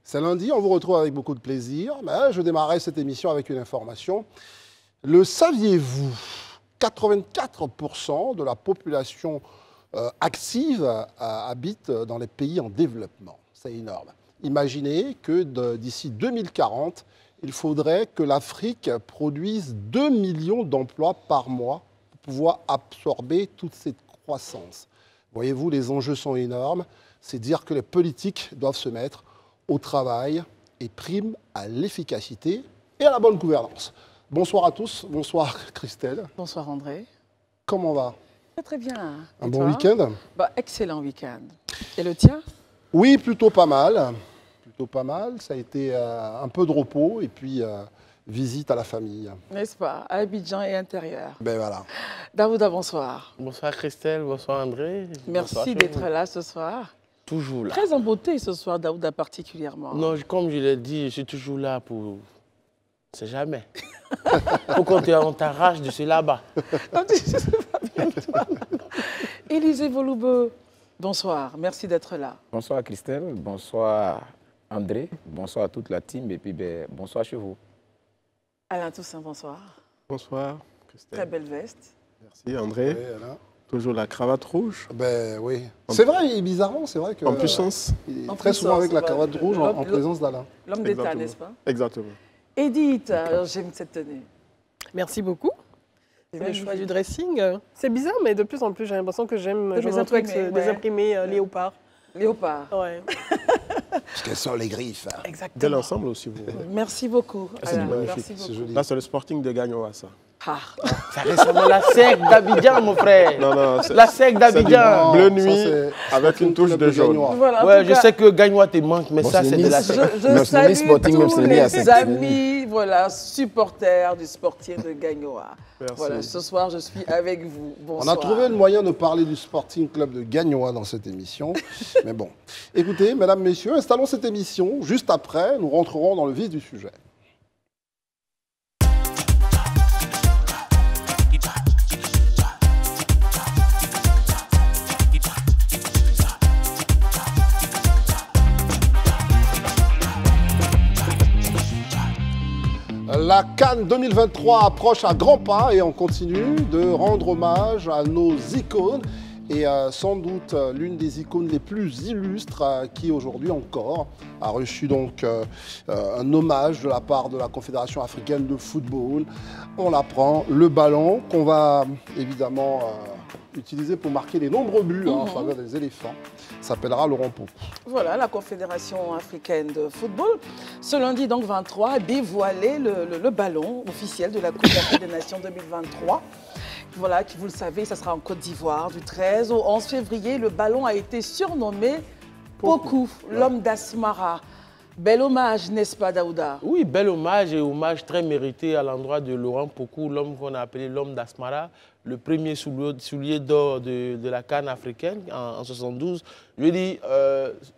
C'est lundi, on vous retrouve avec beaucoup de plaisir. Je démarrais cette émission avec une information. Le saviez-vous? 84% de la population active habite dans les pays en développement. C'est énorme. Imaginez que d'ici 2040, il faudrait que l'Afrique produise 2 millions d'emplois par mois pour pouvoir absorber toute cette croissance. Voyez-vous, les enjeux sont énormes. C'est dire que les politiques doivent se mettre au travail et prime à l'efficacité et à la bonne gouvernance. Bonsoir à tous. Bonsoir Christelle. Bonsoir André. Comment va? Très bien. Un bon week-end? Excellent week-end. Et le tien? Oui, plutôt pas mal. Plutôt pas mal. Ça a été un peu de repos et puis visite à la famille. N'est-ce pas? À Abidjan et intérieur. Ben voilà. Daouda, bonsoir. Bonsoir Christelle, bonsoir André. Merci d'être là ce soir. Toujours là. Très en beauté ce soir, Daouda particulièrement. Non, comme je l'ai dit, je suis toujours là pour... C'est jamais. Faut qu'on t'arrache de ce là-bas. Non, tu sais pas bien toi. Élisée Voloube, bonsoir. Merci d'être là. Bonsoir Christelle, bonsoir André, bonsoir à toute la team et puis bonsoir chez vous. Alain Toussaint, bonsoir. Bonsoir Christelle. Très belle veste. Merci André. Oui, Alain. Toujours la cravate rouge. Ben oui. C'est vrai, et bizarrement, c'est vrai que... En puissance. Il est En très puissance, souvent avec la ouais. cravate rouge en présence d'Alain. L'homme d'État, Exactement. n'est-ce pas? Exactement. Edith, alors j'aime cette tenue. Merci beaucoup. C'est Le choix magnifique. du dressing. C'est bizarre, mais de plus en plus, j'ai l'impression que j'aime. Je Des me retrouve avec imprimés, des ouais. imprimés léopard. Léopard. Ouais. Parce qu'elles sont les griffes. Bel Exactement. ensemble aussi. Vous. Merci beaucoup. C'est Alain. magnifique. Merci beaucoup. C'est joli. Là, c'est le Sporting de Gagnoa, ça. Ah. Ça ressemble à la sec d'Abidjan, mon frère. Non, non, c'est La sec d'Abidjan. bleu Ça, nuit c'est avec une touche de jaune. Gagnoa. Voilà, en Ouais, tout je cas, sais que Gagnoa te manque, mais Bon, ça, c'est c'est de la Nice. sec. Je Même salue Sporting, même tous c'est lié à les ça. amis, voilà, supporters du Sporting de Gagnoa. Merci. Voilà, ce soir, je suis avec vous. On Bonsoir. a trouvé le moyen de parler du Sporting Club de Gagnoa dans cette émission. Mais bon. Écoutez, mesdames, messieurs, installons cette émission. Juste après, nous rentrerons dans le vif du sujet. La CAN 2023 approche à grands pas et on continue de rendre hommage à nos icônes et sans doute l'une des icônes les plus illustres qui aujourd'hui encore a reçu donc un hommage de la part de la Confédération africaine de football. On l'apprend, le ballon qu'on va évidemment utiliser pour marquer les nombreux buts en faveur des éléphants s'appellera Laurent Pau. Voilà, la Confédération africaine de football, ce lundi donc 23, a dévoilé le ballon officiel de la Coupe d'Afrique des Nations 2023. Voilà, qui vous le savez, ça sera en Côte d'Ivoire du 13 au 11 février. Le ballon a été surnommé Pokou, l'homme d'Asmara. Bel hommage, n'est-ce pas, Daouda? Oui, bel hommage et hommage très mérité à l'endroit de Laurent Pokou, l'homme qu'on a appelé l'homme d'Asmara, le premier soulier d'or de la CAN africaine en 72. Je lui dis,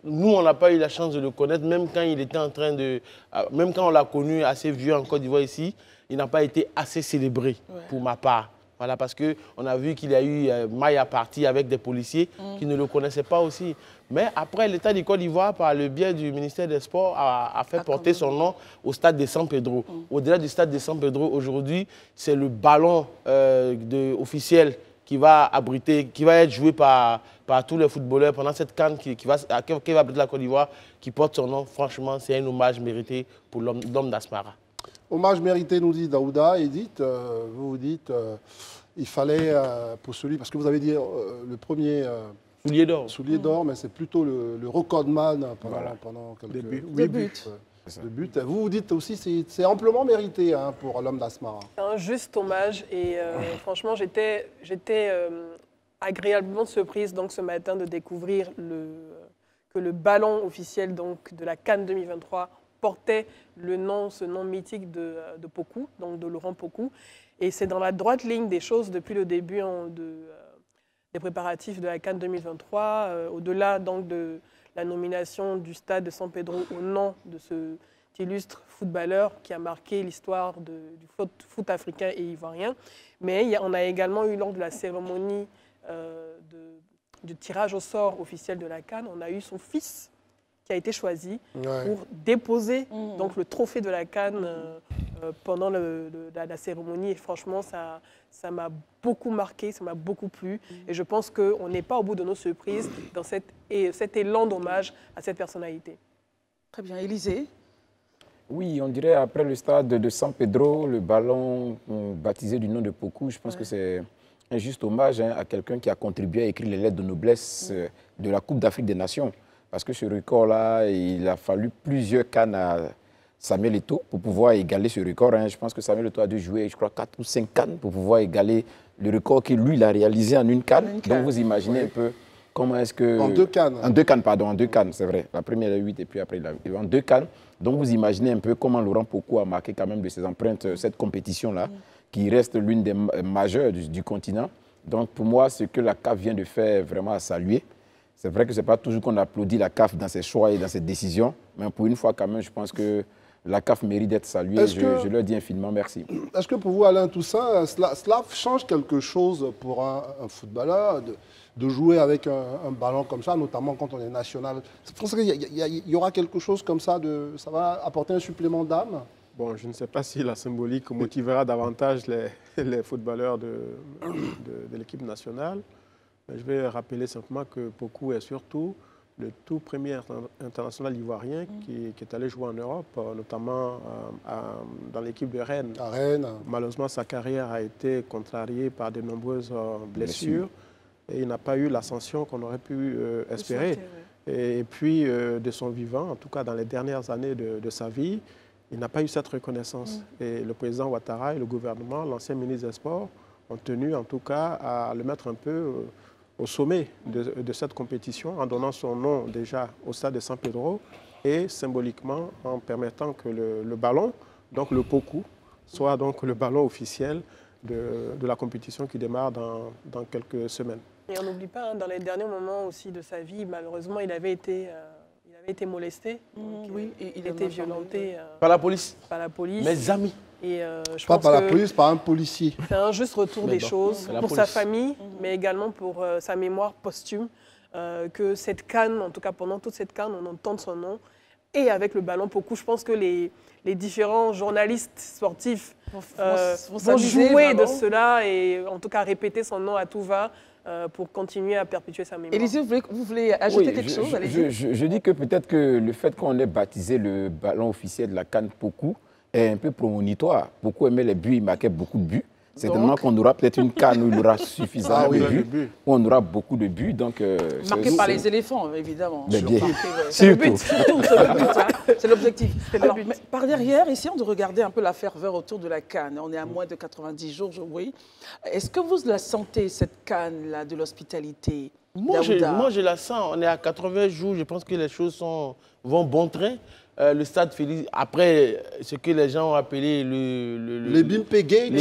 nous, on n'a pas eu la chance de le connaître, même quand il était en train de... Même quand on l'a connu assez vieux en Côte d'Ivoire ici, il n'a pas été assez célébré pour ma part. Voilà, parce qu'on a vu qu'il y a eu maille à partie avec des policiers qui ne le connaissaient pas aussi. Mais après, l'État du Côte d'Ivoire, par le biais du ministère des Sports, a fait porter son nom au stade de San Pedro. Au-delà du stade de San Pedro, aujourd'hui, c'est le ballon officiel qui va abriter, qui va être joué par tous les footballeurs pendant cette CAN qui va abriter la Côte d'Ivoire, qui porte son nom. Franchement, c'est un hommage mérité pour l'homme d'Asmara. Hommage mérité, nous dit Daouda. Edith, vous dites, il fallait, pour celui, parce que vous avez dit le premier Soulier d'or. soulier d'or, mais c'est plutôt le recordman pendant quelques Des buts. buts. de buts. Vous vous dites aussi, c'est amplement mérité pour l'homme d'Asmara. Un juste hommage et franchement, j'étais agréablement surprise donc, ce matin de découvrir que le ballon officiel donc, de la CAN 2023 portait ce nom mythique de Pokou, donc de Laurent Pokou. Et c'est dans la droite ligne des choses depuis le début des préparatifs de la CAN 2023, au-delà donc de la nomination du stade de San Pedro au nom de cet illustre footballeur qui a marqué l'histoire du foot africain et ivoirien. Mais on a également eu lors de la cérémonie du tirage au sort officiel de la CAN, on a eu son fils qui a été choisi pour déposer donc, le trophée de la CAN pendant la cérémonie. Et franchement, ça m'a beaucoup marqué, ça m'a beaucoup plu. Et je pense qu'on n'est pas au bout de nos surprises dans cet élan d'hommage à cette personnalité. Très bien. Élisée? Oui, on dirait après le stade de San Pedro, le ballon baptisé du nom de Poku, je pense que c'est un juste hommage à quelqu'un qui a contribué à écrire les lettres de noblesse de la Coupe d'Afrique des Nations. Parce que ce record-là, il a fallu plusieurs CAN à Samuel Eto'o pour pouvoir égaler ce record. Je pense que Samuel Eto'o a dû jouer, je crois, 4 ou 5 CAN pour pouvoir égaler le record que lui, il a réalisé en une CAN. Donc vous imaginez un peu comment est-ce que... En 2 CAN. En 2 CAN, pardon, en 2 CAN, c'est vrai. La première, il a 8 et puis après, il a en 2 CAN. Donc vous imaginez un peu comment Laurent Pokou a marqué quand même de ses empreintes cette compétition-là, qui reste l'une des majeures du continent. Donc pour moi, ce que la CAF vient de faire, vraiment à saluer. C'est vrai que ce n'est pas toujours qu'on applaudit la CAF dans ses choix et dans ses décisions, mais pour une fois quand même, je pense que la CAF mérite d'être saluée. Je leur dis infiniment merci. Est-ce que pour vous, Alain Toussaint, cela change quelque chose pour un footballeur de jouer avec un ballon comme ça, notamment quand on est national? Vous pensez qu'il y aura quelque chose comme ça, ça va apporter un supplément d'âme? Bon, je ne sais pas si la symbolique motivera davantage les footballeurs de l'équipe nationale. Mais je vais rappeler simplement que Pokou est surtout le tout premier international ivoirien qui est allé jouer en Europe, notamment dans l'équipe de Rennes. À Rennes. Malheureusement, sa carrière a été contrariée par de nombreuses blessures et il n'a pas eu l'ascension qu'on aurait pu espérer. Et puis, de son vivant, en tout cas dans les dernières années de sa vie, il n'a pas eu cette reconnaissance. Et le président Ouattara et le gouvernement, l'ancien ministre des Sports, ont tenu en tout cas à le mettre un peu au sommet de cette compétition en donnant son nom déjà au stade de San Pedro et symboliquement en permettant que le ballon, donc le Pokou, soit donc le ballon officiel de la compétition qui démarre dans quelques semaines. Et on n'oublie pas, dans les derniers moments aussi de sa vie, malheureusement, il avait été molesté. Oui, il a été violenté par la police. Par la police. Mes amis. Et je pas pense par la police, par un policier. C'est un juste retour des choses pour sa famille, mais également pour sa mémoire posthume. Que cette CAN, en tout cas pendant toute cette CAN, on entende son nom. Et avec le ballon Pokou, je pense que les différents journalistes sportifs vont jouer de cela et en tout cas répéter son nom à tout va pour continuer à perpétuer sa mémoire. Élisée, vous voulez ajouter quelque chose? Je dis que peut-être que le fait qu'on ait baptisé le ballon officiel de la CAN Pokou est un peu prémonitoire. Pokou aimait les buts, il marquait beaucoup de buts. Certainement qu'on aura peut-être une CAN où il y aura suffisamment de buts, où on aura beaucoup de buts. Marqué par les éléphants, évidemment. C'est le but. C'est l'objectif. Par derrière, essayons de regarder un peu la ferveur autour de la CAN. On est à moins de 90 jours, oui. Est-ce que vous la sentez, cette CAN-là, de l'hospitalité? Moi, je la sens. On est à 80 jours. Je pense que les choses vont bon train. Le stade Félix, après ce que les gens ont appelé les Bimpe Gate,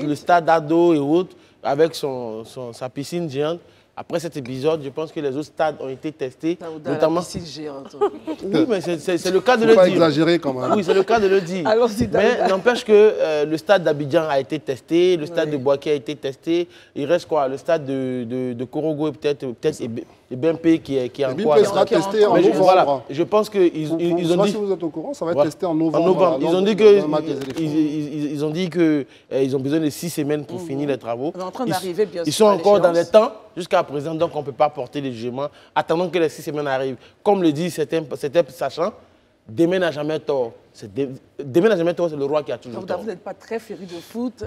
le stade Ado et autres, avec sa piscine géante. Après cet épisode, je pense que les autres stades ont été testés. Notamment... La piscine géante. Oui, mais c'est le cas de le dire. Faut pas exagérer quand même. Oui, c'est le cas de le dire. Mais n'empêche que le stade d'Abidjan a été testé, le stade de Boaké a été testé. Il reste quoi? Le stade de Korogo et peut-être Bimpe qui est en quoi? Bimpe sera testé en novembre. Voilà, je pense qu'ils ont dit... Je ne sais pas si vous êtes au courant, ça va être testé en novembre. Ils ont dit qu'ils ont besoin de 6 semaines pour finir les travaux. On est en train d'arriver, bien sûr. Ils sont encore dans les temps jusqu'à présent, donc on ne peut pas porter les jugements. Attendons que les 6 semaines arrivent. Comme le dit certains sachants, demain n'a jamais tort. Demain n'a jamais tort, c'est le roi qui a toujours tort. Vous n'êtes pas très féru de foot,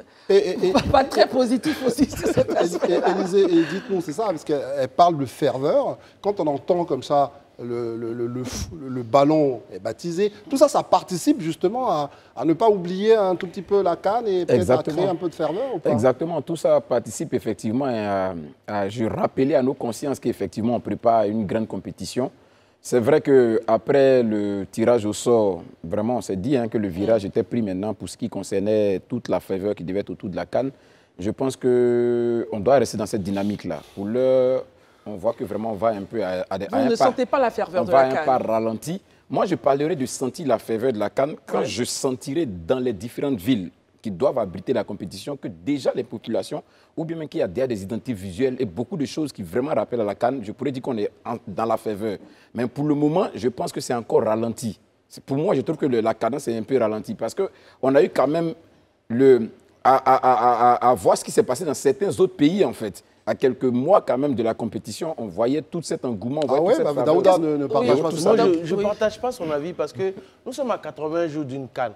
pas très positif aussi sur cet aspect. Élisée, dites-nous, c'est ça, parce qu'elle parle de ferveur. Quand on entend comme ça le ballon est baptisé, tout ça, ça participe justement à ne pas oublier un tout petit peu la CAN et peut-être à créer un peu de ferveur ou pas? Exactement, tout ça participe effectivement à rappeler à nos consciences qu'effectivement on prépare une grande compétition. C'est vrai qu'après le tirage au sort, vraiment on s'est dit que le virage était pris maintenant pour ce qui concernait toute la faveur qui devait être autour de la CAN. Je pense qu'on doit rester dans cette dynamique-là. Pour l'heure, on voit que vraiment on va un peu à un pas. Vous ne sentez pas la ferveur de la CAN? On va un pas ralenti. Moi, je parlerai de sentir la faveur de la CAN quand je sentirai dans les différentes villes qui doivent abriter la compétition que déjà les populations, ou bien même qu'il y a déjà des identités visuelles et beaucoup de choses qui vraiment rappellent à la CAN. Je pourrais dire qu'on est dans la faveur. Mais pour le moment, je pense que c'est encore ralenti. Pour moi, je trouve que la cadence est un peu ralentie parce qu'on a eu quand même à voir ce qui s'est passé dans certains autres pays, en fait. À quelques mois quand même de la compétition, on voyait tout cet engouement. Ah ouais, Daouda ne partage pas tout ça. Moi, je ne partage pas son avis parce que nous sommes à 80 jours d'une CAN.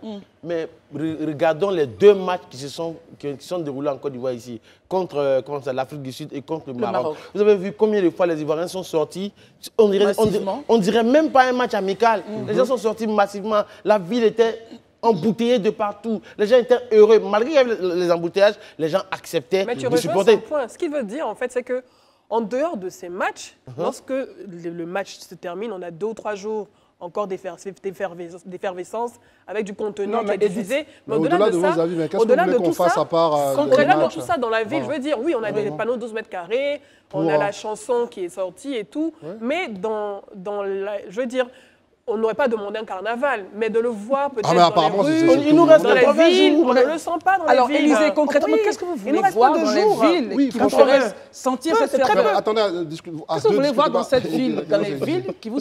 Mais regardons les 2 matchs qui sont déroulés en Côte d'Ivoire ici, contre l'Afrique du Sud et contre le Maroc. Vous avez vu combien de fois les Ivoiriens sont sortis? On dirait même pas un match amical. Les gens sont sortis massivement. La ville était embouteillés de partout. Les gens étaient heureux. Malgré qu'il y avait les embouteillages, les gens acceptaient de supporter. Point. Ce qu'il veut dire, en fait, c'est que en dehors de ces matchs, lorsque le match se termine, on a 2 ou 3 jours encore d'effervescence avec du contenu qui est diffusé. Mais au-delà de vos avis, qu'est-ce que vous voulez qu'on fasse à part au-delà de tout ça dans la ville, je veux dire, oui, on a des panneaux 12 mètres carrés, on a la chanson qui est sortie et tout, mais je veux dire, on n'aurait pas demandé un carnaval, mais de le voir peut-être dans les rues, il nous reste dans les villes, on ne le sent pas dans les villes. Alors, Élisée, concrètement, qu'est-ce que vous voulez voir dans les villes qui vous ferait sentir cette ferveur? Attendez, qu'est-ce que vous voulez voir dans cette ville, dans les villes qui vous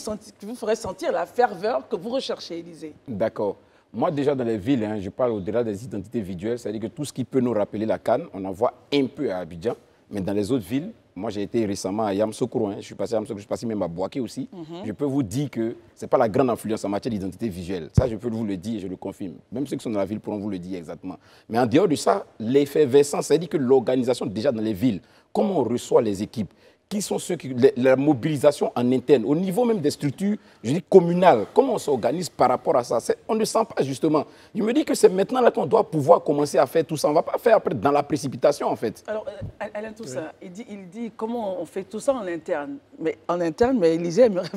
ferait sentir la ferveur que vous recherchez, Élisée? D'accord. Moi, déjà, dans les villes, je parle au-delà des identités visuelles, c'est-à-dire que tout ce qui peut nous rappeler la CAN, on en voit un peu à Abidjan, mais dans les autres villes, moi, j'ai été récemment à Yamoussoukro, je suis passé à Yamoussoukro, je suis passé même à Bouaké aussi. Je peux vous dire que ce n'est pas la grande influence en matière d'identité visuelle. Ça, je peux vous le dire et je le confirme. Même ceux qui sont dans la ville pourront vous le dire exactement. Mais en dehors de ça, l'effervescence, c'est-à-dire que l'organisation déjà dans les villes, comment on reçoit les équipes, qui sont ceux qui... La mobilisation en interne, au niveau même des structures, je dis communales, comment on s'organise par rapport à ça? On ne sent pas justement. Je me dis que c'est maintenant là qu'on doit pouvoir commencer à faire tout ça. On ne va pas faire après dans la précipitation en fait. Alors, Alain Toussaint, il dit comment on fait tout ça en interne. Mais Élisée aimerait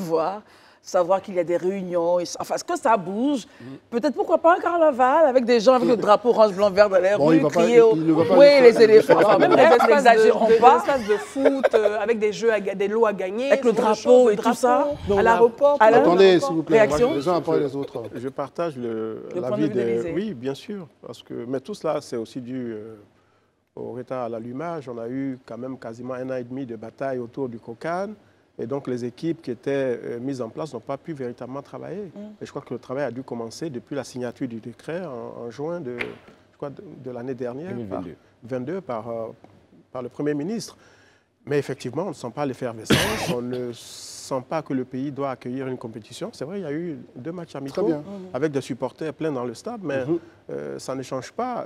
savoir qu'il y a des réunions, enfin, est-ce que ça bouge? Peut-être, pourquoi pas un carnaval avec des gens avec le drapeau orange, blanc, vert dans les rues, crier oui, les éléphants, enfin, même n'exagérons pas. Des espaces de foot avec des lots à gagner. Avec le drapeau et tout ça. À l'aéroport. Attendez, s'il vous plaît, réaction? les uns après les autres. Je partage l'avis de... Oui, bien sûr. Mais tout cela, c'est aussi dû au retard à l'allumage. On a eu quand même quasiment 1 an et demi de bataille autour du COCAN. Et donc, les équipes qui étaient mises en place n'ont pas pu véritablement travailler. Et je crois que le travail a dû commencer depuis la signature du décret en juin de l'année dernière, 2022, par le Premier ministre. Mais effectivement, on ne sent pas l'effervescence, on ne sent pas que le pays doit accueillir une compétition. C'est vrai, il y a eu 2 matchs amicaux avec des supporters pleins dans le stade, mais ça ne change pas.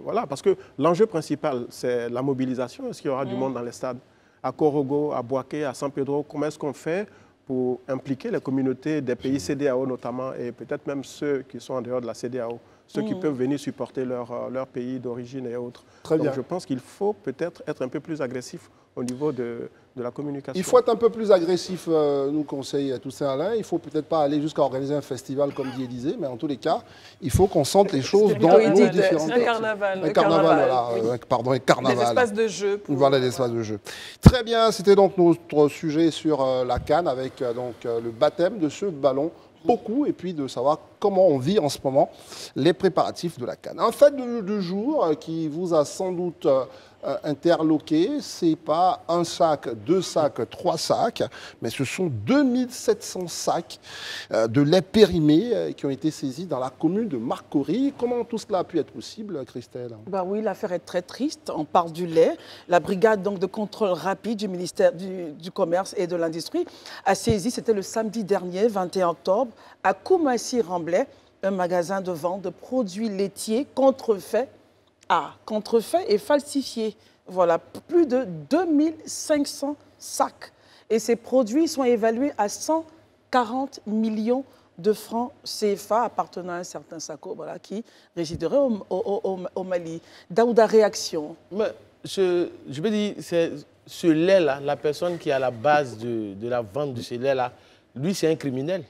Voilà, parce que l'enjeu principal, c'est la mobilisation. Est-ce qu'il y aura du monde dans les stades? À Korogo, à Bouaké, à San Pedro, comment est-ce qu'on fait pour impliquer les communautés des pays CEDEAO notamment, et peut-être même ceux qui sont en dehors de la CEDEAO, ceux qui peuvent venir supporter leur pays d'origine et autres. Donc je pense qu'il faut peut-être être un peu plus agressif au niveau de la communication. Il faut être un peu plus agressif, nous conseille Toussaint Alain. Il ne faut peut-être pas aller jusqu'à organiser un festival comme dit Élisée, mais en tous les cas, il faut qu'on sente les choses dans nos différentes... Un carnaval. Un carnaval, voilà. Oui. Pardon, un carnaval. Des espaces de jeu. Voilà, des espaces de jeu. Très bien, c'était donc notre sujet sur la CAN avec le baptême de ce ballon. Beaucoup, et puis de savoir comment on vit en ce moment les préparatifs de la CAN. Un fait de jour qui vous a sans doute interloqué, c'est pas 1 sac, 2 sacs, 3 sacs, mais ce sont 2700 sacs de lait périmé qui ont été saisis dans la commune de Marcory. Comment tout cela a pu être possible, Christelle? Oui, l'affaire est très triste. On parle du lait. La brigade de contrôle rapide du ministère du Commerce et de l'Industrie a saisi, c'était le samedi dernier, 21 octobre, à Koumassi-Remblai, un magasin de vente de produits laitiers contrefaits et falsifiés. Voilà, plus de 2500 sacs. Et ces produits sont évalués à 140 millions de francs CFA appartenant à un certain Sako, voilà, qui résiderait au Mali. Daouda, réaction? Mais je veux dire, c'est ce lait-là, la personne qui est à la base de la vente de ce lait-là, lui, c'est un criminel.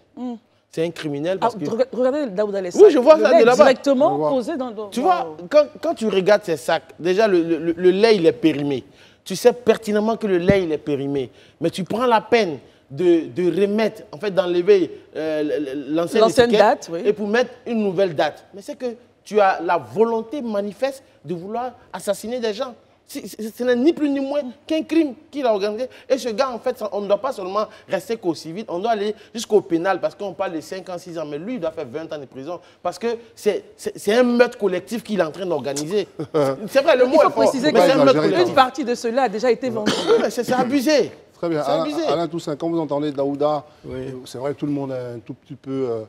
C'est un criminel parce que... Regardez Daouda les sacs. Oui, je vois ça de là-bas. Directement posé dans... Tu vois, quand tu regardes ces sacs, déjà, le lait, il est périmé. Tu sais pertinemment que le lait, il est périmé. Mais tu prends la peine de remettre, en fait, d'enlever l'ancienne date, oui. et pour mettre une nouvelle date. Mais c'est que tu as la volonté manifeste de vouloir assassiner des gens. Ce n'est ni plus ni moins qu'un crime qu'il a organisé. Et ce gars, en fait, on ne doit pas seulement rester qu'au civil, on doit aller jusqu'au pénal parce qu'on parle de 5 ans, 6 ans. Mais lui, il doit faire 20 ans de prison parce que c'est un meurtre collectif qu'il est en train d'organiser. C'est vrai, le mot Il faut est fort, préciser mais c'est un meurtre qu'une collectif. partie de cela a déjà été vendue. C'est abusé. Très bien. C'est abusé. Alain Toussaint, quand vous entendez Daouda, Oui. c'est vrai que tout le monde est un tout petit peu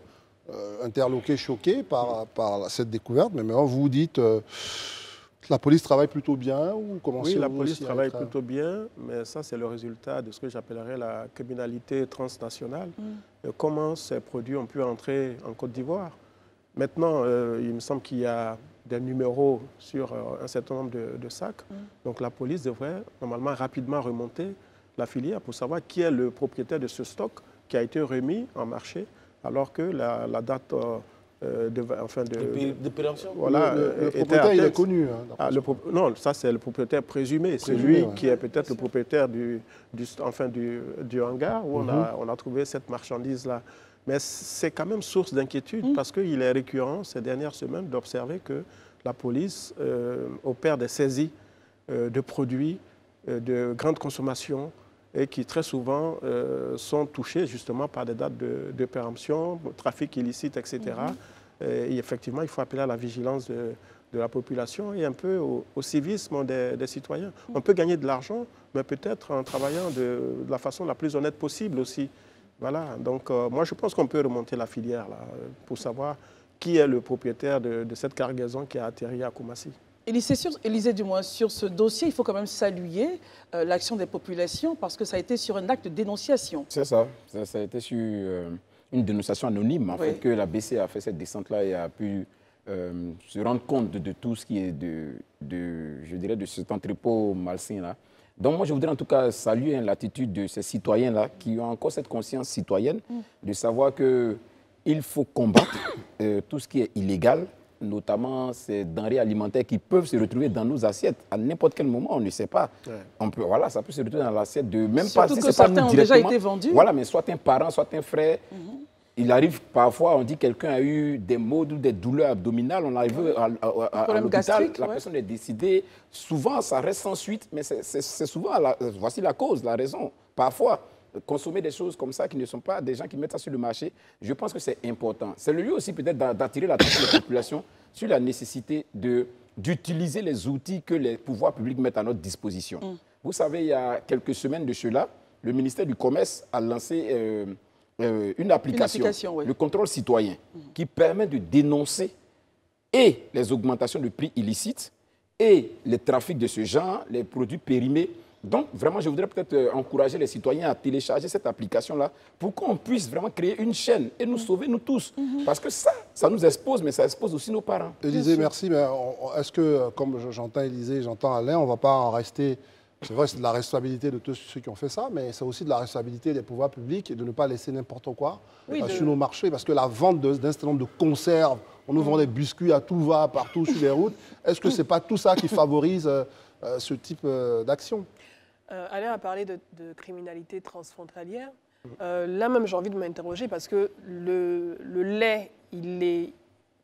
interloqué, choqué par cette découverte, mais maintenant vous dites que la police travaille plutôt bien ou comment Oui, la vous police aussi à travaille être- plutôt bien, mais ça, c'est le résultat de ce que j'appellerais la criminalité transnationale. Comment ces produits ont pu entrer en Côte d'Ivoire. Maintenant, il me semble qu'il y a des numéros sur un certain nombre de sacs. Donc la police devrait normalement rapidement remonter la filière pour savoir qui est le propriétaire de ce stock qui a été remis en marché alors que la date De péremption. voilà, le était propriétaire, il est atteinte. connu. Hein, Ah, non, ça c'est le propriétaire présumé. C'est Présumé, lui ouais. qui est peut-être le propriétaire du hangar où on a trouvé cette marchandise-là. Mais c'est quand même source d'inquiétude parce qu'il est récurrent ces dernières semaines d'observer que la police opère des saisies de produits de grande consommation et qui très souvent sont touchés justement par des dates de péremption, trafic illicite, etc. Et effectivement, il faut appeler à la vigilance de la population et un peu au civisme des citoyens. On peut gagner de l'argent, mais peut-être en travaillant de la façon la plus honnête possible aussi. Voilà, donc moi je pense qu'on peut remonter la filière là, pour savoir qui est le propriétaire de cette cargaison qui a atterri à Koumassi. Élisée, du moins, sur ce dossier, il faut quand même saluer l'action des populations parce que ça a été sur un acte de dénonciation. C'est ça. Ça a été sur une dénonciation anonyme, en fait, que la BC a fait cette descente-là et a pu se rendre compte de tout ce qui est je dirais, de cet entrepôt malsain-là. Donc moi, je voudrais en tout cas saluer l'attitude de ces citoyens-là qui ont encore cette conscience citoyenne de savoir qu'il faut combattre tout ce qui est illégal, notamment ces denrées alimentaires qui peuvent se retrouver dans nos assiettes à n'importe quel moment, on ne sait pas. Ouais. On peut, voilà, ça peut se retrouver dans l'assiette de même surtout pas si que c'est pas certains nous ont directement. déjà été vendus. Voilà, mais soit un parent, soit un frère. Il arrive parfois, on dit que quelqu'un a eu des maux ou des douleurs abdominales, on arrive à l'hôpital, la personne est décédée. Souvent, ça reste sans suite, mais c'est souvent, voici la cause, la raison. Parfois, consommer des choses comme ça qui ne sont pas des gens qui mettent ça sur le marché, je pense que c'est important. C'est le lieu aussi peut-être d'attirer l'attention des populations sur la nécessité d'utiliser les outils que les pouvoirs publics mettent à notre disposition. Vous savez, il y a quelques semaines de cela, le ministère du Commerce a lancé une application, ouais. le contrôle citoyen, qui permet de dénoncer et les augmentations de prix illicites et les trafics de ce genre, les produits périmés. Donc, vraiment, je voudrais peut-être encourager les citoyens à télécharger cette application-là pour qu'on puisse vraiment créer une chaîne et nous sauver, nous tous. Parce que ça nous expose, mais ça expose aussi nos parents. Élisée, merci. Mais est-ce que, comme j'entends Élisée, j'entends Alain, on ne va pas en rester... C'est vrai, c'est de la responsabilité de tous ceux qui ont fait ça, mais c'est aussi de la responsabilité des pouvoirs publics et de ne pas laisser n'importe quoi sur nos marchés. Parce que la vente d'un certain nombre de conserves, on nous vend des biscuits à tout va, partout sur les routes. Est-ce que ce n'est pas tout ça qui favorise ce type d'action? Alain a parlé de criminalité transfrontalière. Là même, j'ai envie de m'interroger parce que le lait, il est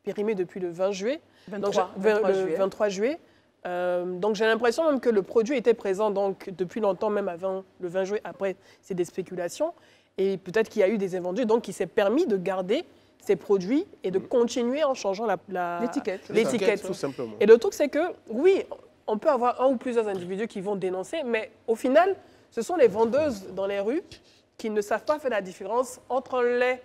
périmé depuis le 20 juillet. 23 juillet. Donc j'ai l'impression même que le produit était présent donc, depuis longtemps, même avant le 20 juillet. Après, c'est des spéculations. Et peut-être qu'il y a eu des invendus, donc il s'est permis de garder ces produits et de continuer en changeant l'étiquette. Tout simplement. Et le truc, c'est que, oui, on peut avoir un ou plusieurs individus qui vont dénoncer, mais au final, ce sont les vendeuses dans les rues qui ne savent pas faire la différence entre un lait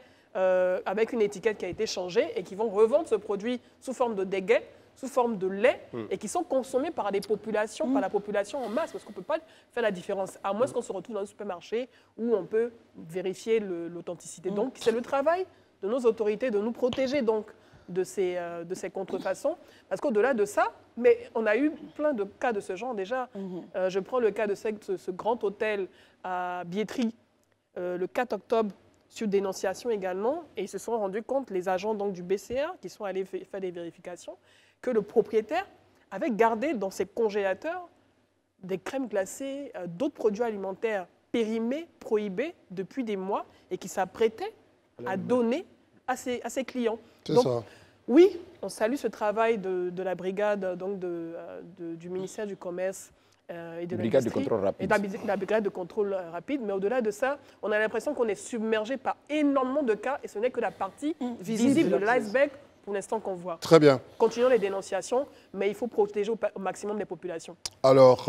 avec une étiquette qui a été changée et qui vont revendre ce produit sous forme de déguet, sous forme de lait, et qui sont consommés par des populations, par la population en masse, parce qu'on ne peut pas faire la différence, à moins qu'on se retrouve dans un supermarché où on peut vérifier l'authenticité. Donc, c'est le travail de nos autorités de nous protéger donc, de ces contrefaçons, parce qu'au-delà de ça, mais on a eu plein de cas de ce genre déjà. Je prends le cas de ce grand hôtel à Biétry, le 4 octobre, sur dénonciation également, et ils se sont rendus compte, les agents donc, du BCR, qui sont allés faire des vérifications, que le propriétaire avait gardé dans ses congélateurs des crèmes glacées, d'autres produits alimentaires périmés, prohibés depuis des mois, et qui s'apprêtait à donner à ses clients. C'est donc, ça. Oui, on salue ce travail de la brigade donc du ministère du Commerce et de Brigade de l'Industrie. contrôle rapide. Et la brigade de contrôle rapide. Mais au-delà de ça, on a l'impression qu'on est submergé par énormément de cas et ce n'est que la partie visible de l'iceberg pour l'instant qu'on voit. Très bien. Continuons les dénonciations, mais il faut protéger au maximum les populations. Alors,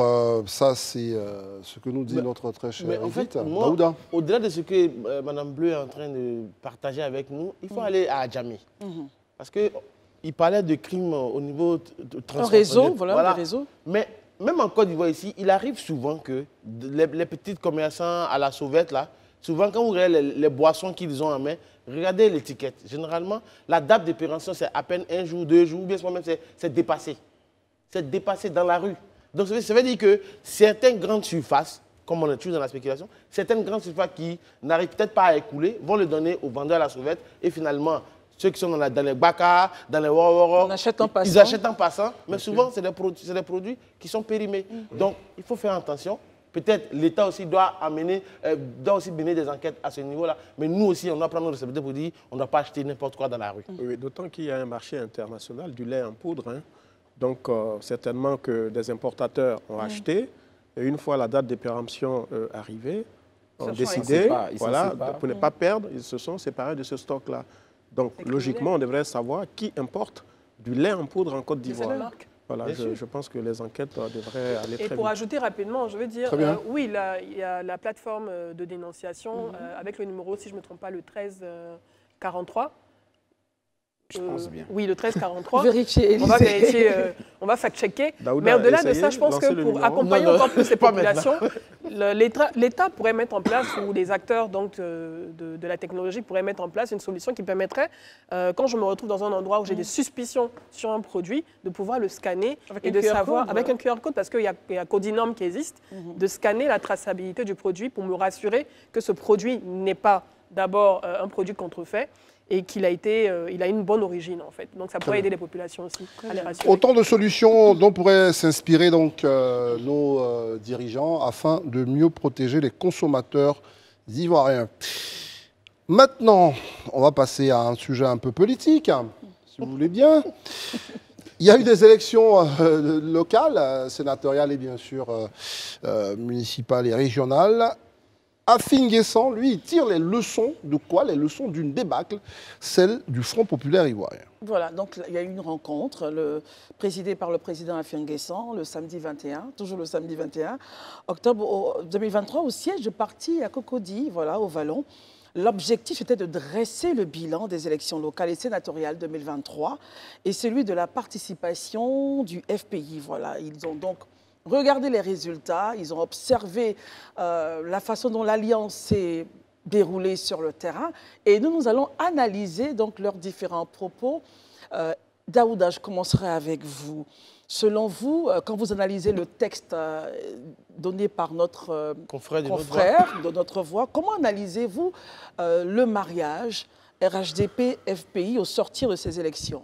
ça, c'est ce que nous dit notre très cher Mais en fait, invité, moi, Daouda. au-delà de ce que Mme Bleu est en train de partager avec nous, il faut aller à Adjamé. Parce qu'il parlait de crimes au niveau Un réseau, voilà, des réseaux. Mais même en Côte d'Ivoire ici, il arrive souvent que les petits commerçants à la sauvette, là, souvent quand vous regardez les boissons qu'ils ont en main, regardez l'étiquette. Généralement, la date de péremption, c'est à peine 1 jour, 2 jours, ou bien même c'est dépassé. C'est dépassé dans la rue. Donc ça veut dire que certaines grandes surfaces, comme on est toujours dans la spéculation, certaines grandes surfaces qui n'arrivent peut-être pas à écouler, vont le donner aux vendeurs à la sauvette. Et finalement, ceux qui sont dans les baka, dans les waworo, ils achètent en passant. Mais souvent, c'est des produits qui sont périmés. Donc, il faut faire attention. Peut-être l'État aussi doit aussi mener des enquêtes à ce niveau-là. Mais nous aussi, on doit prendre nos responsabilités pour dire qu'on ne doit pas acheter n'importe quoi dans la rue. Oui, d'autant qu'il y a un marché international du lait en poudre. Hein. Donc, certainement que des importateurs ont acheté. Et une fois la date de péremption arrivée, ont décidé, pour ne pas perdre, ils se sont séparés de ce stock-là. Donc, logiquement, on devrait savoir qui importe du lait en poudre en Côte d'Ivoire. Voilà, je pense que les enquêtes devraient aller très vite. Et pour ajouter rapidement, je veux dire, oui, il y a la plateforme de dénonciation avec le numéro, si je ne me trompe pas, le 1343. Je pense bien. Oui, le 1343. Vérifier. On va vérifier, on va fact-checker. Mais au-delà de ça, je pense que pour accompagner encore plus les populations, l'État pourrait mettre en place, ou les acteurs donc, de la technologie pourraient mettre en place une solution qui permettrait, quand je me retrouve dans un endroit où j'ai des suspicions sur un produit, de pouvoir le scanner et de savoir, avec un QR code, parce qu'il y a Codinorm qui existe, de scanner la traçabilité du produit pour me rassurer que ce produit n'est pas d'abord un produit contrefait, et qu'il a une bonne origine en fait. Donc ça pourrait aider les populations aussi à les rassurer. Autant de solutions dont pourraient s'inspirer donc nos dirigeants afin de mieux protéger les consommateurs ivoiriens. Maintenant, on va passer à un sujet un peu politique, si vous voulez bien. Il y a eu des élections locales, sénatoriales et bien sûr municipales et régionales. Afin Guessan, lui, il tire les leçons de quoi? Les leçons d'une débâcle, celle du Front populaire ivoirien. Voilà, donc il y a eu une rencontre présidée par le président Afin Guessan le samedi 21, toujours le samedi 21 octobre 2023, au siège de parti à Cocody, voilà, au Vallon. L'objectif était de dresser le bilan des élections locales et sénatoriales 2023 et celui de la participation du FPI. Voilà, ils ont donc regardez les résultats, ils ont observé la façon dont l'Alliance s'est déroulée sur le terrain et nous allons analyser donc leurs différents propos. Daouda, je commencerai avec vous. Selon vous, quand vous analysez le texte donné par notre confrère de notre voix, comment analysez-vous le mariage RHDP-FPI au sortir de ces élections?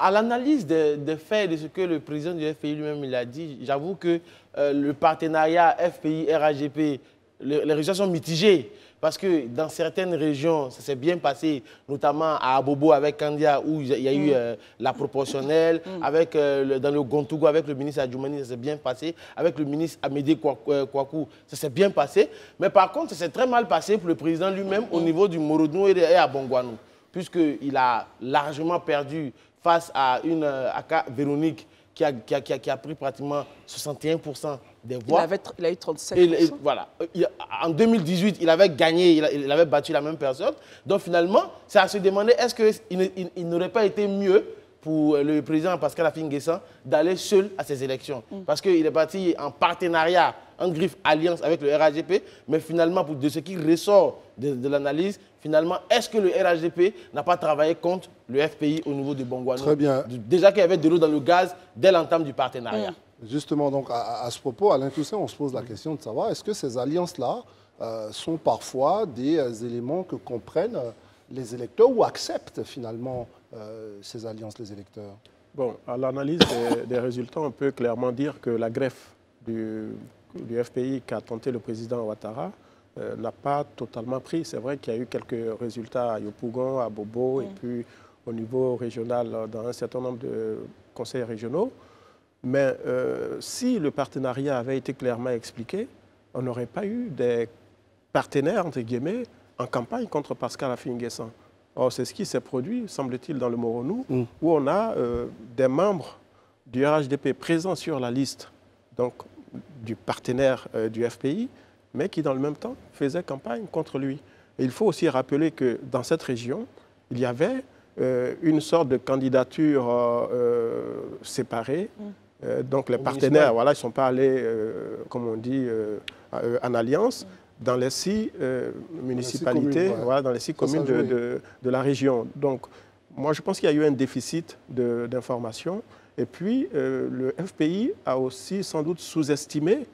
À l'analyse des faits et de ce que le président du FPI lui-même il a dit, j'avoue que le partenariat FPI-RHDP, les résultats sont mitigés. Parce que dans certaines régions, ça s'est bien passé, notamment à Abobo avec Kandia, où il y a eu la proportionnelle, avec, dans le Gontougou avec le ministre Adjoumani, ça s'est bien passé, avec le ministre Amédée Kouakou, ça s'est bien passé. Mais par contre, ça s'est très mal passé pour le président lui-même au niveau du Morodou et à Bongouanou, puisqu'il a largement perdu face à une Aka Véronique qui a pris pratiquement 61% des voix. Il a eu 37%. Voilà. En 2018, il avait gagné, il avait battu la même personne. Donc finalement, c'est à se demander, est-ce qu'il n'aurait pas été mieux pour le président Pascal Afin Guessan d'aller seul à ces élections? Parce qu'il est parti en partenariat, en griffe alliance avec le RHDP, mais finalement, de ce qui ressort de l'analyse, finalement, est-ce que le RHDP n'a pas travaillé contre le FPI au niveau de Bongouanou? Très bien. Déjà qu'il y avait de l'eau dans le gaz dès l'entame du partenariat. Justement, donc, à ce propos, Alain Toussaint, on se pose la question de savoir, est-ce que ces alliances-là sont parfois des éléments que comprennent les électeurs ou acceptent finalement ces alliances, les électeurs? Bon, à l'analyse des résultats, on peut clairement dire que la greffe du FPI qu'a tenté le président Ouattara n'a pas totalement pris. C'est vrai qu'il y a eu quelques résultats à Yopougon, à Bobo et puis au niveau régional dans un certain nombre de conseils régionaux. Mais si le partenariat avait été clairement expliqué, on n'aurait pas eu des partenaires, entre guillemets, en campagne contre Pascal Affi-N'Guessan. Or, c'est ce qui s'est produit, semble-t-il, dans le Moronou, où on a des membres du RHDP présents sur la liste donc, du partenaire du FPI, mais qui, dans le même temps, faisaient campagne contre lui. Et il faut aussi rappeler que dans cette région, il y avait une sorte de candidature séparée. Donc les partenaires, voilà, ils ne sont pas allés, comme on dit, en alliance dans les 6 municipalités, voilà, dans les 6 communes de la région. Donc moi, je pense qu'il y a eu un déficit d'information. Et puis, le FPI a aussi sans doute sous-estimé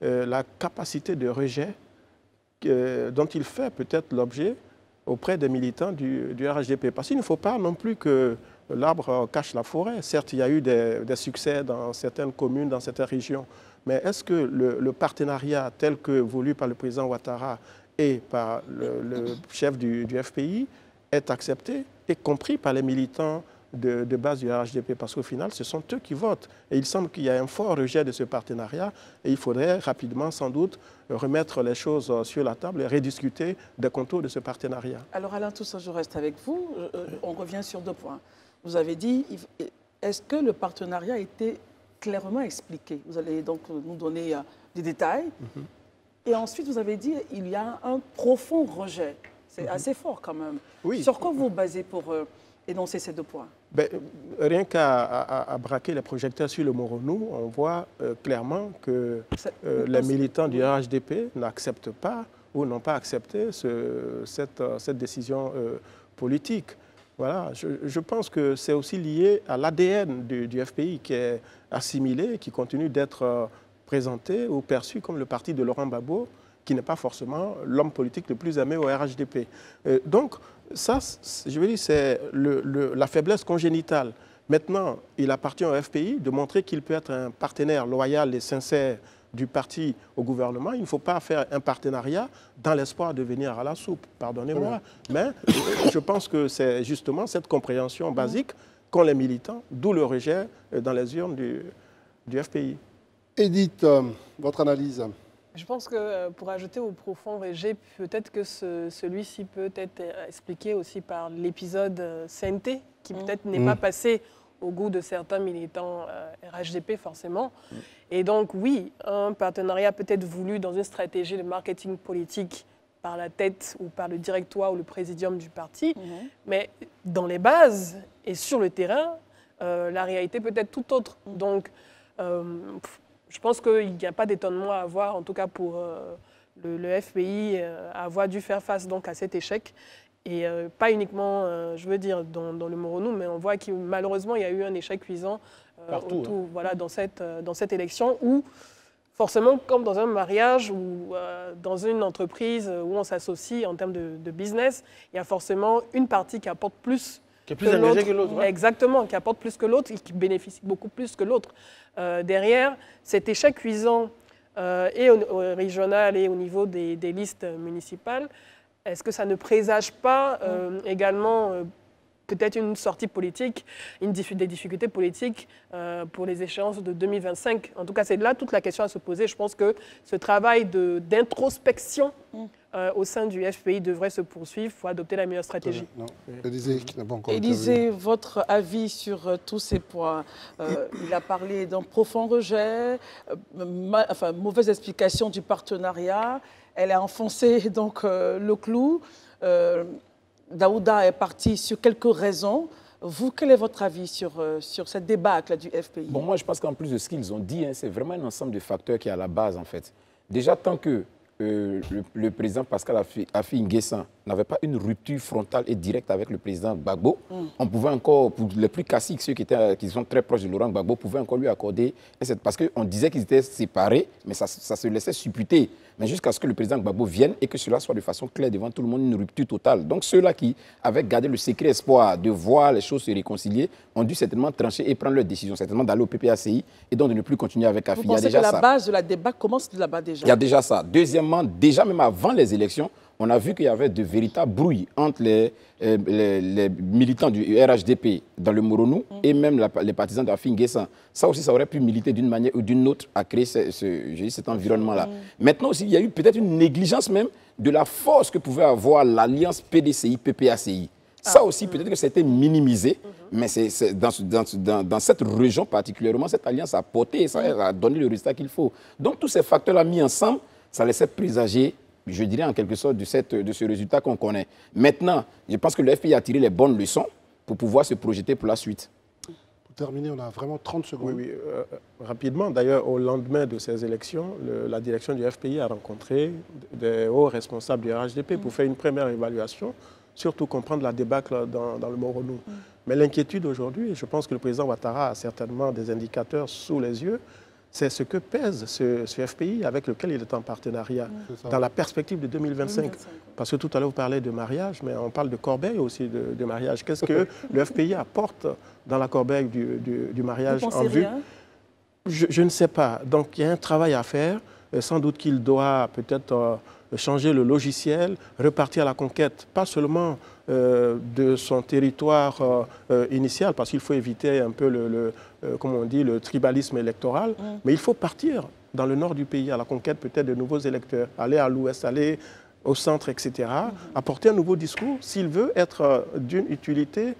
la capacité de rejet dont il fait peut-être l'objet auprès des militants du RHDP. Parce qu'il ne faut pas non plus que l'arbre cache la forêt. Certes, il y a eu des succès dans certaines communes, dans certaines régions, mais est-ce que le partenariat tel que voulu par le président Ouattara et par le chef du FPI est accepté et compris par les militants de base du RHDP? Parce qu'au final, ce sont eux qui votent. Et il semble qu'il y a un fort rejet de ce partenariat et il faudrait rapidement, sans doute, remettre les choses sur la table et rediscuter des contours de ce partenariat. Alors Alain Toussaint, je reste avec vous. On revient sur 2 points. Vous avez dit, est-ce que le partenariat a été clairement expliqué? Vous allez donc nous donner des détails. Et ensuite, vous avez dit, il y a un profond rejet. C'est assez fort quand même. Oui. Sur quoi vous vous basez pour énoncer ces 2 points? Ben, rien qu'à braquer les projecteurs sur le Moronou, on voit clairement que les militants du RHDP n'acceptent pas ou n'ont pas accepté cette décision politique. Voilà, je pense que c'est aussi lié à l'ADN du FPI qui est assimilé, qui continue d'être présenté ou perçu comme le parti de Laurent Gbagbo, qui n'est pas forcément l'homme politique le plus aimé au RHDP. Donc, ça, je veux dire, c'est la faiblesse congénitale. Maintenant, il appartient au FPI de montrer qu'il peut être un partenaire loyal et sincère du parti au gouvernement. Il ne faut pas faire un partenariat dans l'espoir de venir à la soupe, pardonnez-moi. Mais je pense que c'est justement cette compréhension basique qu'ont les militants, d'où le rejet dans les urnes du FPI. Edith, votre analyse? Je pense que pour ajouter au profond rejet, peut-être que celui-ci peut être expliqué aussi par l'épisode CNT, qui peut-être n'est pas passé au goût de certains militants RHDP forcément. Et donc oui, un partenariat peut-être voulu dans une stratégie de marketing politique par la tête ou par le directoire ou le présidium du parti, mais dans les bases et sur le terrain, la réalité peut être tout autre. Donc je pense qu'il n'y a pas d'étonnement à avoir, en tout cas pour le FPI, à avoir dû faire face donc à cet échec. Et pas uniquement, je veux dire, dans le Moronou, mais on voit que malheureusement, il y a eu un échec cuisant partout, voilà, dans cette élection où, forcément, comme dans un mariage ou dans une entreprise où on s'associe en termes de business, il y a forcément une partie qui apporte plus. Qui est plus engagée que l'autre. Exactement, qui apporte plus que l'autre et qui bénéficie beaucoup plus que l'autre. Derrière, cet échec cuisant et au régional et au niveau des listes municipales, est-ce que ça ne présage pas également peut-être une sortie politique, des difficultés politiques pour les échéances de 2025? En tout cas, c'est là toute la question à se poser. Je pense que ce travail d'introspection au sein du FPI devrait se poursuivre. Il faut adopter la meilleure stratégie. Élisée, qui n'a pas encore Élisée, votre avis sur tous ces points? Il a parlé d'un profond rejet, mauvaise explication du partenariat. Elle a enfoncé donc le clou. Daouda est parti sur quelques raisons. Vous, quel est votre avis sur cette débâcle du FPI? Bon, moi, je pense qu'en plus de ce qu'ils ont dit, c'est vraiment un ensemble de facteurs qui est à la base, en fait. Déjà, tant que le président Pascal Affi-N'Guessan n'avait pas une rupture frontale et directe avec le président Gbagbo, on pouvait encore, pour les plus classiques, ceux qui sont très proches de Laurent Gbagbo, pouvaient encore lui accorder, parce qu'on disait qu'ils étaient séparés, mais ça se laissait supputer. Mais jusqu'à ce que le président Gbagbo vienne et que cela soit de façon claire devant tout le monde, une rupture totale. Donc ceux-là qui avaient gardé le secret espoir de voir les choses se réconcilier ont dû certainement trancher et prendre leur décision, certainement d'aller au PPACI et donc de ne plus continuer avec Affi. Vous pensez que la base de la débat commence là-bas déjà? Il y a déjà ça. Deuxièmement, déjà même avant les élections, on a vu qu'il y avait de véritables brouilles entre les militants du RHDP dans le Moronou et même les partisans d'Afin Guessan. Ça aussi, ça aurait pu militer d'une manière ou d'une autre à créer cet environnement-là. Maintenant aussi, il y a eu peut-être une négligence même de la force que pouvait avoir l'alliance PDCI-PPACI. Ça aussi, peut-être que c'était minimisé, mais dans cette région particulièrement, cette alliance a porté et ça a donné le résultat qu'il faut. Donc, tous ces facteurs-là mis ensemble, ça laissait présager, je dirais en quelque sorte, de ce résultat qu'on connaît. Maintenant, je pense que le FPI a tiré les bonnes leçons pour pouvoir se projeter pour la suite. Pour terminer, on a vraiment 30 secondes. Oui, rapidement. D'ailleurs, au lendemain de ces élections, la direction du FPI a rencontré des hauts responsables du RHDP pour faire une première évaluation, surtout comprendre la débâcle dans le Moronou. Mais l'inquiétude aujourd'hui, et je pense que le président Ouattara a certainement des indicateurs sous les yeux, c'est ce que pèse ce FPI avec lequel il est en partenariat dans la perspective de 2025. Parce que tout à l'heure, vous parlez de mariage, mais on parle de corbeille aussi de mariage. Qu'est-ce que le FPI apporte dans la corbeille du mariage en vue? Je ne sais pas. Donc, il y a un travail à faire. Sans doute qu'il doit peut-être changer le logiciel, repartir à la conquête, pas seulement de son territoire initial, parce qu'il faut éviter un peu comme on dit, le tribalisme électoral, mais il faut partir dans le nord du pays à la conquête peut-être de nouveaux électeurs, aller à l'ouest, aller au centre, etc., apporter un nouveau discours s'il veut être d'une utilité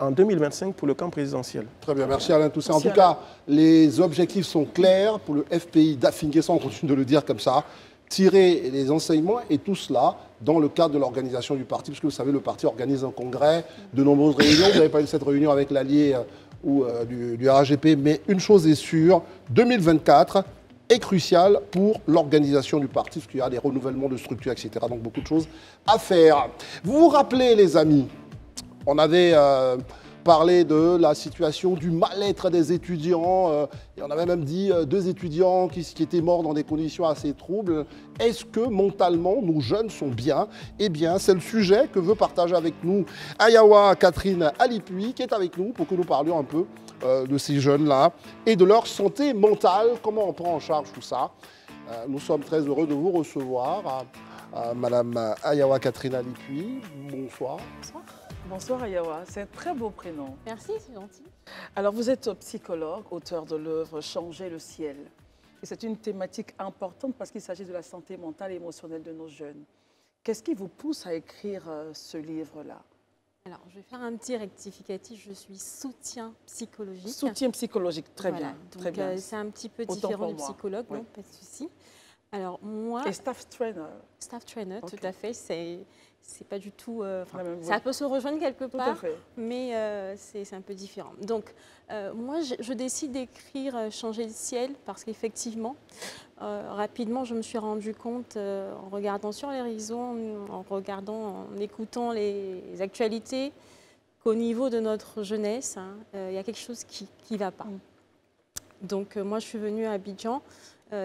en 2025 pour le camp présidentiel. Très bien, merci Alain Toussaint. En tout cas, les objectifs sont clairs pour le FPI d'Afin Guessan, on continue de le dire comme ça, tirer les enseignements et tout cela dans le cadre de l'organisation du parti, parce que vous savez, le parti organise un congrès, de nombreuses réunions. Vous n'avez pas eu cette réunion avec l'allié du RHDP, mais une chose est sûre, 2024 est crucial pour l'organisation du parti, parce qu'il y a des renouvellements de structures, etc. Donc beaucoup de choses à faire. Vous vous rappelez, les amis, on avait parlé de la situation du mal-être des étudiants, et on avait même dit 2 étudiants qui étaient morts dans des conditions assez troubles. Est-ce que mentalement, nos jeunes sont bien? Eh bien, c'est le sujet que veut partager avec nous Ayawa Catherine Alipuy, qui est avec nous pour que nous parlions un peu de ces jeunes-là et de leur santé mentale, comment on prend en charge tout ça. Nous sommes très heureux de vous recevoir. Madame Ayawa Catherine Alipuy, bonsoir. Bonsoir. Bonsoir Ayawa, c'est un très beau prénom. Merci, c'est gentil. Alors vous êtes psychologue, auteur de l'œuvre Changer le ciel. Et c'est une thématique importante parce qu'il s'agit de la santé mentale et émotionnelle de nos jeunes. Qu'est-ce qui vous pousse à écrire ce livre-là? Alors, je vais faire un petit rectificatif. Je suis soutien psychologique. Soutien psychologique, très voilà. bien. Donc, très bien. C'est un petit peu Autant différent pour du moi. psychologue, Oui. non, pas de souci. Alors, moi... Et staff trainer. Staff trainer, Okay. tout à fait. C'est pas du tout... Ça peut se rejoindre quelque Tout part, à fait. mais c'est un peu différent. Donc, moi, je décide d'écrire Changer le ciel parce qu'effectivement, rapidement, je me suis rendu compte, en regardant sur les réseaux, en écoutant les actualités, qu'au niveau de notre jeunesse, il y a quelque chose qui ne va pas. Donc, moi, je suis venue à Abidjan,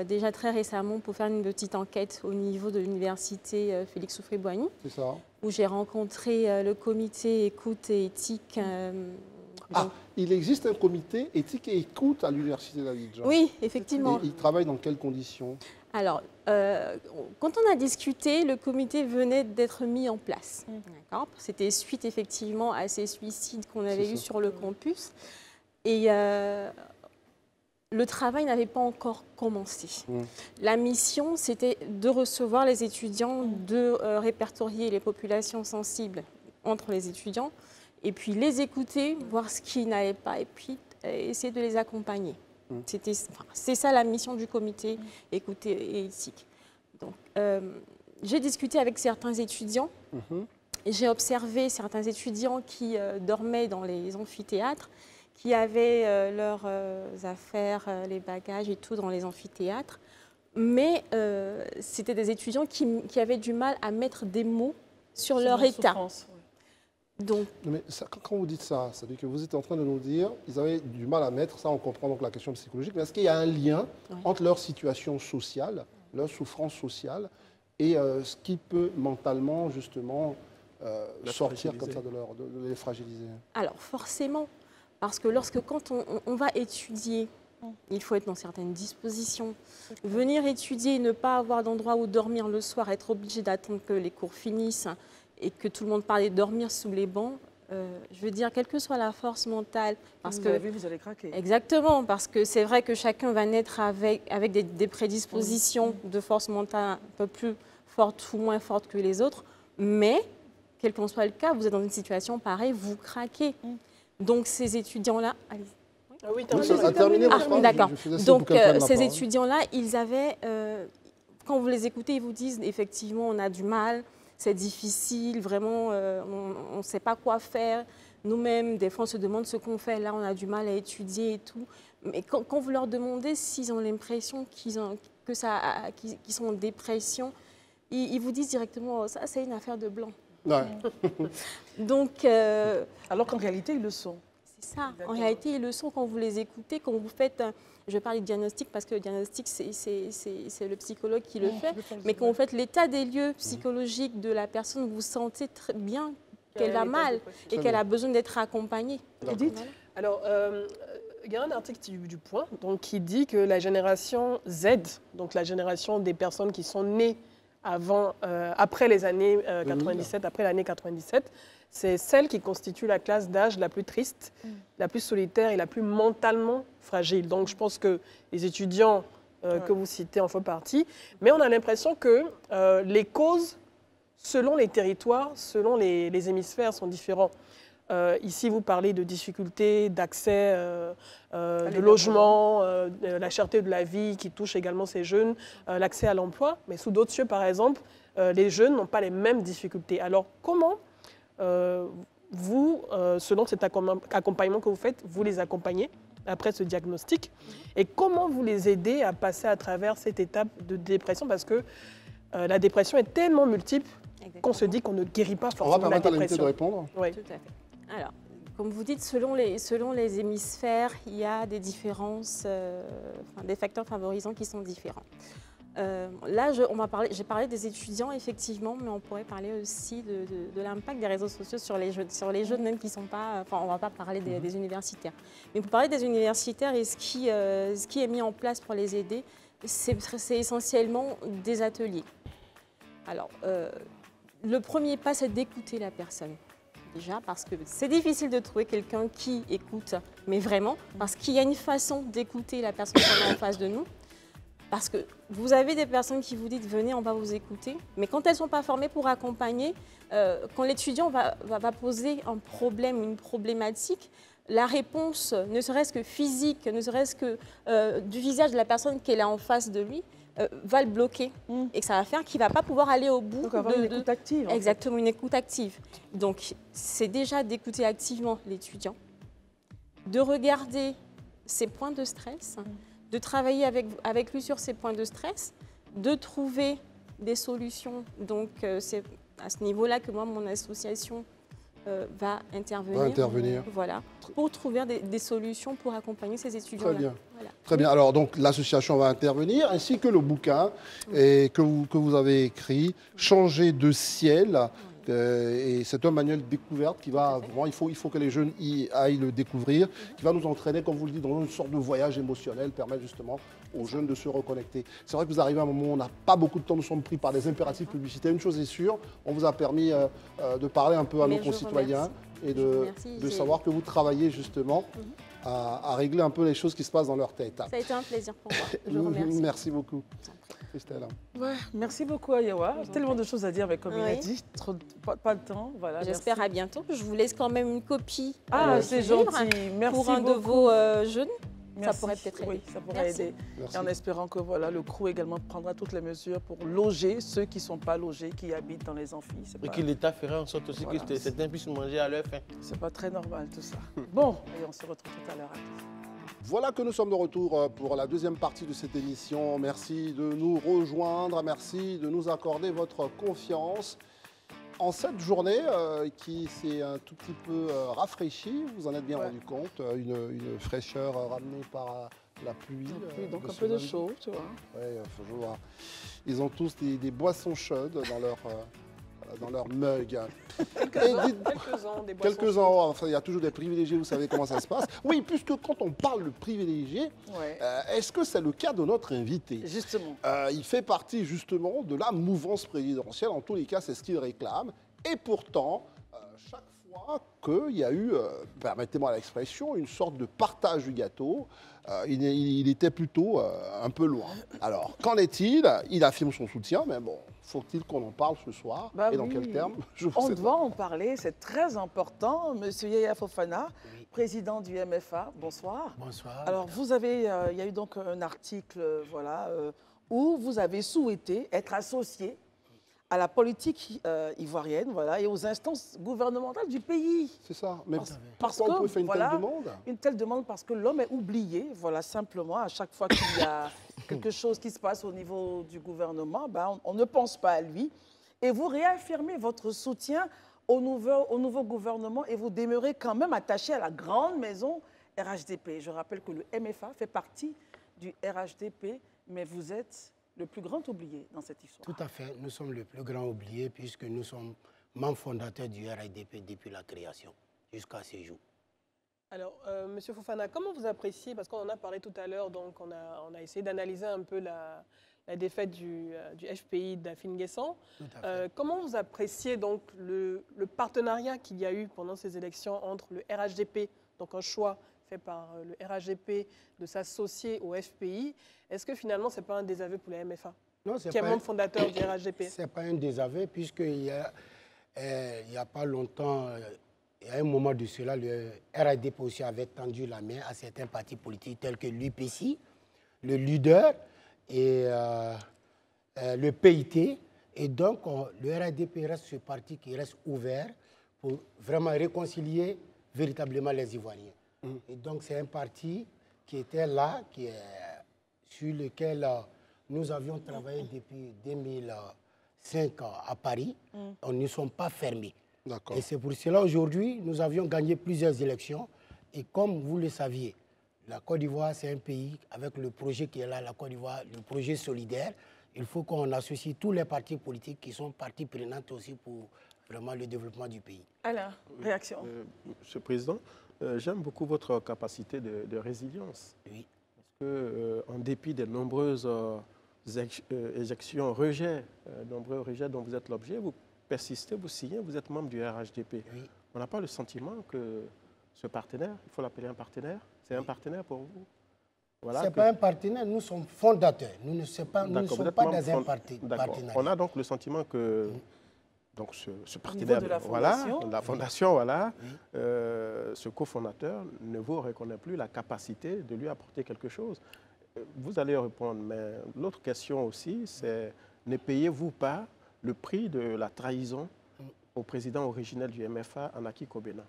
déjà très récemment, pour faire une petite enquête au niveau de l'université Félix Houphouët-Boigny, où j'ai rencontré le comité écoute et éthique. Il existe un comité éthique et écoute à l'université d'Abidjan. Oui, effectivement. Et il travaille dans quelles conditions? Alors, quand on a discuté, le comité venait d'être mis en place. C'était suite effectivement à ces suicides qu'on avait eus sur le campus. Et le travail n'avait pas encore commencé. La mission, c'était de recevoir les étudiants, de répertorier les populations sensibles entre les étudiants, et puis les écouter, voir ce qui n'allait pas, et puis essayer de les accompagner. C'est ça la mission du comité écouter et éthique. Donc, j'ai discuté avec certains étudiants, et j'ai observé certains étudiants qui dormaient dans les amphithéâtres, qui avaient leurs affaires, les bagages et tout dans les amphithéâtres. Mais c'était des étudiants qui avaient du mal à mettre des mots sur leur état. Donc, mais ça, quand vous dites ça, ça veut dire que vous êtes en train de nous dire qu'ils avaient du mal à mettre, ça on comprend donc la question psychologique, mais est-ce qu'il y a un lien entre leur situation sociale, leur souffrance sociale, et ce qui peut mentalement justement sortir comme ça de les fragiliser? Alors forcément. Parce que quand on va étudier Il faut être dans certaines dispositions. Venir étudier et ne pas avoir d'endroit où dormir le soir, être obligé d'attendre que les cours finissent et que tout le monde parle de dormir sous les bancs, je veux dire, quelle que soit la force mentale, parce vous que avez vu, vous allez craquer. exactement, parce que c'est vrai que chacun va naître avec des prédispositions de force mentale un peu plus fortes ou moins fortes que les autres, mais quel qu'en soit le cas, vous êtes dans une situation pareille, vous craquez. Donc ces étudiants-là, allez. Ah oui, Oui, ça a terminé, Ah, votre phrase. d'accord. Je faisais signe Donc pour qu'elle prenne la ces parole. étudiants-là, ils avaient, quand vous les écoutez, ils vous disent effectivement on a du mal, c'est difficile, vraiment on ne sait pas quoi faire. Nous-mêmes, des fois on se demande ce qu'on fait, là on a du mal à étudier et tout. Mais quand vous leur demandez s'ils ont l'impression qu'ils sont en dépression, ils vous disent directement ça c'est une affaire de blanc. Ouais. Donc Alors qu'en réalité, ils le sont. c'est ça. En D'accord. réalité, ils le sont quand vous les écoutez, quand vous faites, je vais parler de diagnostic parce que le diagnostic, c'est le psychologue qui le fait, mais quand vous faites l'état des lieux psychologiques de la personne, vous sentez très bien qu'elle va mal et qu'elle a besoin d'être accompagnée. Edith, Voilà. Alors, il y a un article du Point donc, qui dit que la génération Z, donc la génération des personnes qui sont nées après les années 97, après l'année 97, c'est celle qui constitue la classe d'âge la plus triste, la plus solitaire et la plus mentalement fragile. Donc je pense que les étudiants que vous citez en font partie, mais on a l'impression que les causes, selon les territoires, selon les hémisphères, sont différents. Ici, vous parlez de difficultés d'accès, de logement, la cherté de la vie qui touche également ces jeunes, l'accès à l'emploi. Mais sous d'autres cieux, par exemple, les jeunes n'ont pas les mêmes difficultés. Alors, comment vous, selon cet accompagnement que vous faites, vous les accompagnez après ce diagnostic et comment vous les aidez à passer à travers cette étape de dépression parce que la dépression est tellement multiple qu'on se dit qu'on ne guérit pas On va forcément la permettre à l'invité de dépression. répondre. Oui. Tout à fait. Alors, comme vous dites, selon les hémisphères, il y a des différences, des facteurs favorisants qui sont différents. Là, j'ai parlé des étudiants, effectivement, mais on pourrait parler aussi de l'impact des réseaux sociaux sur les jeunes même qui ne sont pas... Enfin, on ne va pas parler des universitaires. Mais pour parler des universitaires et ce qui est mis en place pour les aider, c'est essentiellement des ateliers. Alors, le premier pas, c'est d'écouter la personne. Déjà, parce que c'est difficile de trouver quelqu'un qui écoute, mais vraiment, parce qu'il y a une façon d'écouter la personne qu'on a en face de nous. Parce que vous avez des personnes qui vous disent « venez, on va vous écouter », mais quand elles ne sont pas formées pour accompagner, quand l'étudiant va poser un problème, une problématique, la réponse, ne serait-ce que physique, ne serait-ce que du visage de la personne qu'elle a en face de lui, va le bloquer et que ça va faire qu'il ne va pas pouvoir aller au bout. donc avoir une écoute active. en fait. Exactement, une écoute active. Donc, c'est déjà d'écouter activement l'étudiant, de regarder ses points de stress, de travailler avec lui sur ses points de stress, de trouver des solutions. Donc, c'est à ce niveau-là que moi, mon association va intervenir. Voilà, pour trouver des solutions pour accompagner ces étudiants-là. Très bien. Voilà. Très bien. Alors, donc, l'association va intervenir, ainsi que le bouquin que vous avez écrit, « Changer de ciel ». Et c'est un manuel de découverte qui va vraiment, il faut que les jeunes y aillent le découvrir, qui va nous entraîner, comme vous le dites, dans une sorte de voyage émotionnel, permettre justement aux jeunes de se reconnecter. C'est vrai que vous arrivez à un moment où on n'a pas beaucoup de temps, nous sommes pris par des impératifs publicitaires. Une chose est sûre, on vous a permis de parler un peu à nos concitoyens et de savoir que vous travaillez justement à régler un peu les choses qui se passent dans leur tête. Ça a été un plaisir pour moi. Je vous remercie. Merci beaucoup, Christelle. Ouais, merci beaucoup Ayawa. Tellement de choses à dire, mais comme il a Oui. dit, pas le temps. Voilà, J'espère merci. à bientôt. Je vous laisse quand même une copie C'est du livre gentil. Merci pour un de beaucoup. vos jeunes. Merci. Ça pourrait peut-être aider. Oui, ça pourrait Merci. aider. Merci. Et en espérant que voilà, le CROU également prendra toutes les mesures pour loger ceux qui ne sont pas logés, qui habitent dans les amphis. C'est Et pas, que l'État ferait en sorte aussi Voilà. que certains puissent manger à leur faim. c'est pas très normal tout ça. Bon, et on se retrouve tout à l'heure. Voilà que nous sommes de retour pour la deuxième partie de cette émission. Merci de nous rejoindre, merci de nous accorder votre confiance. En cette journée qui s'est un tout petit peu rafraîchie, vous en êtes bien rendu compte, une fraîcheur ramenée par la pluie. Donc de un ce peu de lundi. chaud, tu vois. Ouais, faut voir. Ils ont tous des boissons chaudes dans leur dans leur mug. Quelques-uns, des boissons. Quelques-uns, enfin, il y a toujours des privilégiés, vous savez comment ça se passe. Oui, puisque quand on parle de privilégiés, Ouais. est-ce que c'est le cas de notre invité? Justement. Il fait partie justement de la mouvance présidentielle, en tous les cas, c'est ce qu'il réclame. Et pourtant, chaque fois qu'il y a eu, permettez-moi l'expression, une sorte de partage du gâteau, il était plutôt un peu loin. Alors, qu'en est-il? Il affirme son soutien, mais bon, faut-il qu'on en parle ce soir? Bah et dans oui. quel terme? On doit en parler, c'est très important. Monsieur Yaya Fofana, président du MFA, bonsoir. Bonsoir. Alors, vous avez, il y a eu donc un article, voilà, où vous avez souhaité être associé à la politique ivoirienne, voilà, et aux instances gouvernementales du pays. C'est ça. Mais Parce pourquoi on que, peut faire une voilà, telle demande? Une telle demande parce que l'homme est oublié, voilà, simplement, à chaque fois qu'il y a quelque chose qui se passe au niveau du gouvernement, ben, on ne pense pas à lui. Et vous réaffirmez votre soutien au nouveau gouvernement et vous demeurez quand même attaché à la grande maison RHDP. Je rappelle que le MFA fait partie du RHDP, mais vous êtes le plus grand oublié dans cette histoire. Tout à fait. Nous sommes le plus grand oublié puisque nous sommes membres fondateurs du RHDP depuis la création jusqu'à ce jour. Alors, Monsieur Fofana, comment vous appréciez, parce qu'on en a parlé tout à l'heure, donc on a essayé d'analyser un peu la défaite du FPI d'Afin Guessan. Comment vous appréciez donc le partenariat qu'il y a eu pendant ces élections entre le RHDP, donc un choix fait par le RHDP de s'associer au FPI? Est-ce que finalement, ce n'est pas un désaveu pour la MFA, Non, c'est qui est pas membre fondateur du RHDP? Ce n'est pas un désaveu puisqu'il y a pas longtemps, il y a un moment de cela, le RHDP aussi avait tendu la main à certains partis politiques tels que l'UPC, le LUDER et le PIT. Et donc, le RHDP reste ce parti qui reste ouvert pour vraiment réconcilier véritablement les Ivoiriens. Et donc, c'est un parti qui était là, sur lequel nous avions travaillé depuis 2005 à Paris. On ne sommes pas fermés. Et c'est pour cela, aujourd'hui, nous avions gagné plusieurs élections. Et comme vous le saviez, la Côte d'Ivoire, c'est un pays avec le projet qui est là, la Côte d'Ivoire, le projet solidaire. Il faut qu'on associe tous les partis politiques qui sont parties prenantes aussi pour vraiment le développement du pays. Alain, réaction. Monsieur le Président, j'aime beaucoup votre capacité de résilience. Oui. Parce que, en dépit des nombreuses éjections, rejets, nombreux rejets dont vous êtes l'objet, vous persistez, vous signez, vous êtes membre du RHDP. Oui. On n'a pas le sentiment que ce partenaire, il faut l'appeler un partenaire, c'est un partenaire pour vous? Voilà, ce n'est pas un partenaire, nous sommes fondateurs. Nous ne sommes pas dans un partenariat. On a donc le sentiment que donc ce partenaire, la fondation, voilà, ce cofondateur ne vous reconnaît plus la capacité de lui apporter quelque chose. Vous allez répondre, mais l'autre question aussi, c'est ne payez-vous pas le prix de la trahison au président originel du MFA, Anaki Kobena?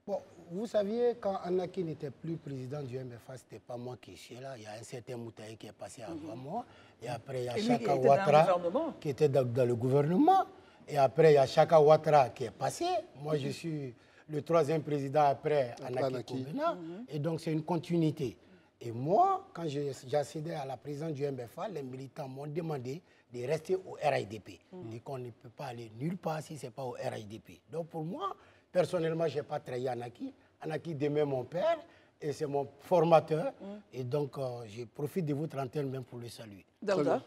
Bon, vous saviez, quand Anaki n'était plus président du MFA, ce n'était pas moi qui suis là. Il y a un certain Moutaï qui est passé avant moi. Et après, il y a Chaka Ouattara qui était dans le gouvernement. Et après, il y a Chaka Ouattara qui est passé. Moi, je suis le troisième président après Anaki Kobena. Et donc, c'est une continuité. Et moi, quand j'ai accédé à la présidence du MFA, les militants m'ont demandé de rester au RHDP. Ils disent qu'on ne peut pas aller nulle part si ce n'est pas au RHDP. Donc, pour moi, personnellement, je n'ai pas trahi Anaki. Anaki demeure mon père et c'est mon formateur. Et donc, je profite de votre antenne même pour le saluer. D'accord.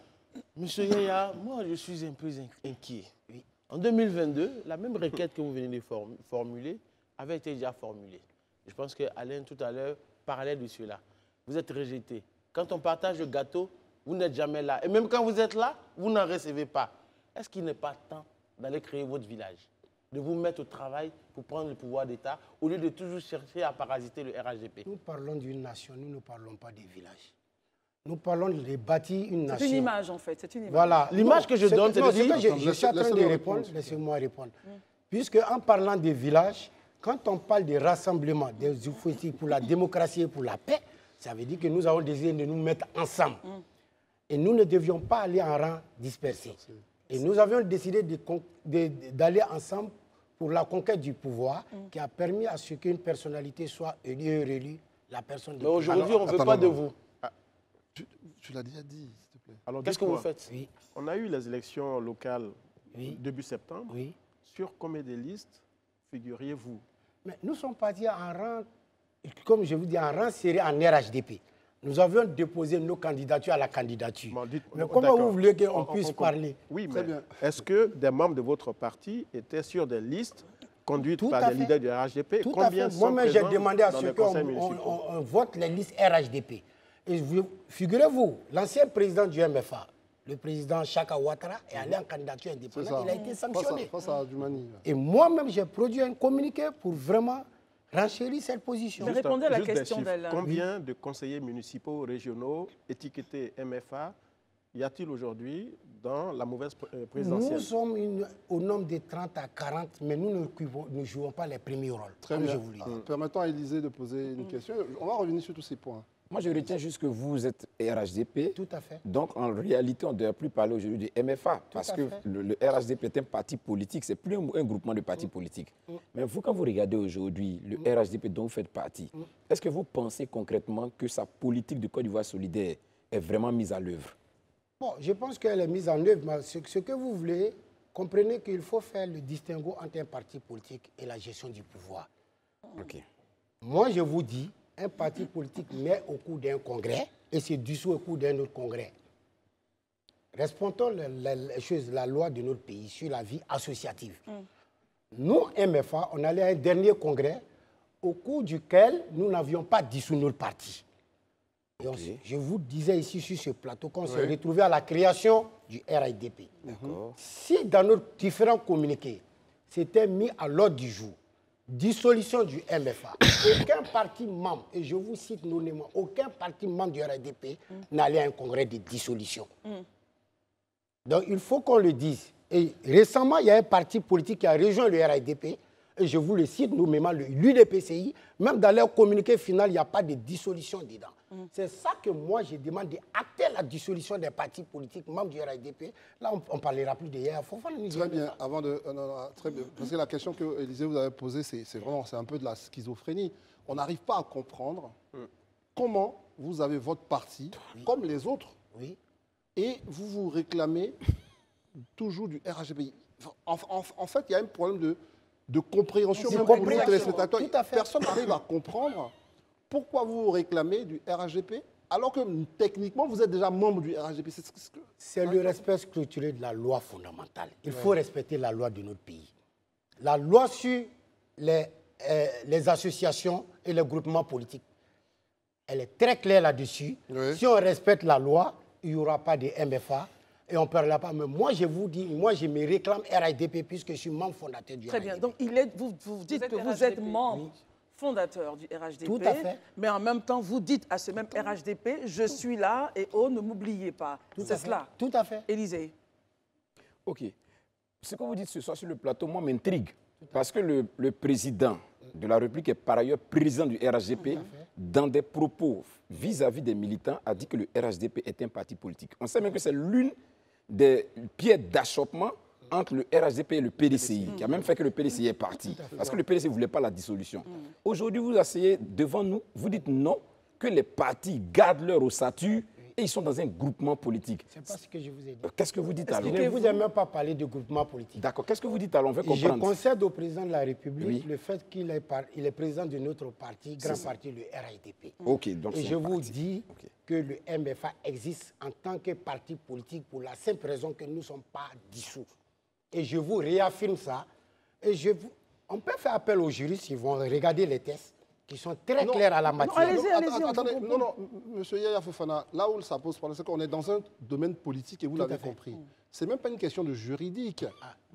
Monsieur Yaya, moi, je suis un peu inquiet. Oui. En 2022, la même requête que vous venez de formuler avait été déjà formulée. Je pense qu'Alain, tout à l'heure, parlait de cela. Vous êtes rejeté. Quand on partage le gâteau, vous n'êtes jamais là. Et même quand vous êtes là, vous n'en recevez pas. Est-ce qu'il n'est pas temps d'aller créer votre village, de vous mettre au travail pour prendre le pouvoir d'État, au lieu de toujours chercher à parasiter le RHDP? Nous parlons d'une nation, nous ne parlons pas des villages. Nous parlons de bâtir une nation. C'est une image, en fait. C'est une image. Voilà. L'image que je donne, c'est de dire... Je suis en train de répondre, laissez-moi répondre. Puisque en parlant des villages, quand on parle des rassemblements, des outils pour la démocratie et pour la paix, ça veut dire que nous avons désiré de nous mettre ensemble. Et nous ne devions pas aller en rang dispersé. Et nous avions décidé d'aller ensemble pour la conquête du pouvoir qui a permis à ce qu'une personnalité soit élue et réélue, la personne de... Mais aujourd'hui, on ne veut pas de vous. Tu l'as déjà dit, s'il te plaît. Alors, qu'est-ce que vous faites? Oui. On a eu les élections locales début septembre. Oui. Sur combien de listes figuriez-vous? Mais nous sommes partis en rang, comme je vous dis, en rang serré en RHDP. Nous avions déposé nos candidatures à la candidature. Mais comment vous voulez qu'on puisse parler? Oui, mais est-ce que des membres de votre parti étaient sur des listes conduites par des leaders du RHDP? Tout à fait. Moi-même, j'ai demandé à ce qu'on vote les listes RHDP. Et figurez-vous, l'ancien président du MFA, le président Chaka Ouattara, est allé en candidature indépendante. Il a été sanctionné. Et moi-même, j'ai produit un communiqué pour vraiment renchérir cette position. Je répondais à la question d'Alain. Combien de conseillers municipaux régionaux étiquetés MFA y a-t-il aujourd'hui dans la mauvaise présidentielle? Nous sommes au nombre de 30 à 40, mais nous ne jouons pas les premiers rôles. Très bien. Permettons à Élisée de poser une question. On va revenir sur tous ces points. Moi, je retiens juste que vous êtes RHDP. Tout à fait. Donc, en réalité, on ne devrait plus parler aujourd'hui de MFA. Parce que le RHDP est un parti politique, ce n'est plus un groupement de partis politiques. Mais vous, quand vous regardez aujourd'hui le RHDP dont vous faites partie, est-ce que vous pensez concrètement que sa politique de Côte d'Ivoire solidaire est vraiment mise à l'œuvre? Bon, je pense qu'elle est mise en œuvre. Mais ce que vous voulez, comprenez qu'il faut faire le distinguo entre un parti politique et la gestion du pouvoir. Okay. Moi, je vous dis, un parti politique met au cours d'un congrès et se dissout au cours d'un autre congrès. Respectons la loi de notre pays sur la vie associative. Nous, MFA, on allait à un dernier congrès au cours duquel nous n'avions pas dissous notre parti. Okay. Je vous disais ici sur ce plateau qu'on s'est retrouvé à la création du RHDP. Si dans nos différents communiqués, c'était mis à l'ordre du jour, dissolution du MFA, aucun parti membre, et je vous cite nommément, aucun parti membre du RHDP n'allait à un congrès de dissolution. Donc il faut qu'on le dise. Et récemment, il y a un parti politique qui a rejoint le RHDP, et je vous le cite nommément, l'UDPCI, même dans leur communiqué final, il n'y a pas de dissolution dedans. C'est ça que moi, je demande d'acter la dissolution des partis politiques membres du RHDP. Là, on ne parlera plus d'hier. Très bien. Avant de, très bien. Parce que la question que Élisée vous avez posée, c'est un peu de la schizophrénie. On n'arrive pas à comprendre comment vous avez votre parti, comme les autres, et vous vous réclamez toujours du RHDP. En fait, il y a un problème de compréhension même pour les téléspectateurs. Personne n'arrive à comprendre pourquoi vous vous réclamez du RHDP alors que techniquement vous êtes déjà membre du RHDP. C'est le respect structuré de la loi fondamentale. Il faut respecter la loi de notre pays. La loi sur les associations et les groupements politiques, elle est très claire là-dessus. Si on respecte la loi, il n'y aura pas de MFA. Et on ne parlera pas. Mais moi, je vous dis, moi, je me réclame RHDP puisque je suis membre fondateur du RHDP. Très bien. Donc, vous dites que vous êtes membre fondateur du RHDP. Tout à fait. Mais en même temps, vous dites à ce même RHDP, je suis là et oh, ne m'oubliez pas. C'est cela. Tout à fait. Élisée. OK. Ce que vous dites ce soir sur le plateau, moi, m'intrigue. Parce que le président de la République est par ailleurs président du RHDP, dans des propos vis-à-vis des militants, a dit que le RHDP est un parti politique. On sait même que c'est l'une des pierres d'achoppement entre le RHDP et le PDCI, qui a même fait que le PDCI est parti. Parce que le PDCI ne voulait pas la dissolution. Aujourd'hui, vous asseyez devant nous, vous dites non, que les partis gardent leur ossature et ils sont dans un groupement politique. C'est pas ce que je vous ai dit. Qu'est-ce que vous dites alors? Je ne vous ai même pas parlé de groupement politique. D'accord. Qu'est-ce que vous dites alors? On veut comprendre. Je concède au président de la République le fait qu'il est président de notre parti, grand parti, le RHDP. Donc et je vous dis que le MFA existe en tant que parti politique pour la simple raison que nous ne sommes pas dissous. Et je vous réaffirme ça. Et on peut faire appel aux juristes, ils vont regarder les tests qui sont très clairs à la matière. Allez-y. Attendez, monsieur Yaya Fofana, là où ça pose problème, c'est qu'on est dans un domaine politique et vous l'avez compris. Ce n'est même pas une question de juridique.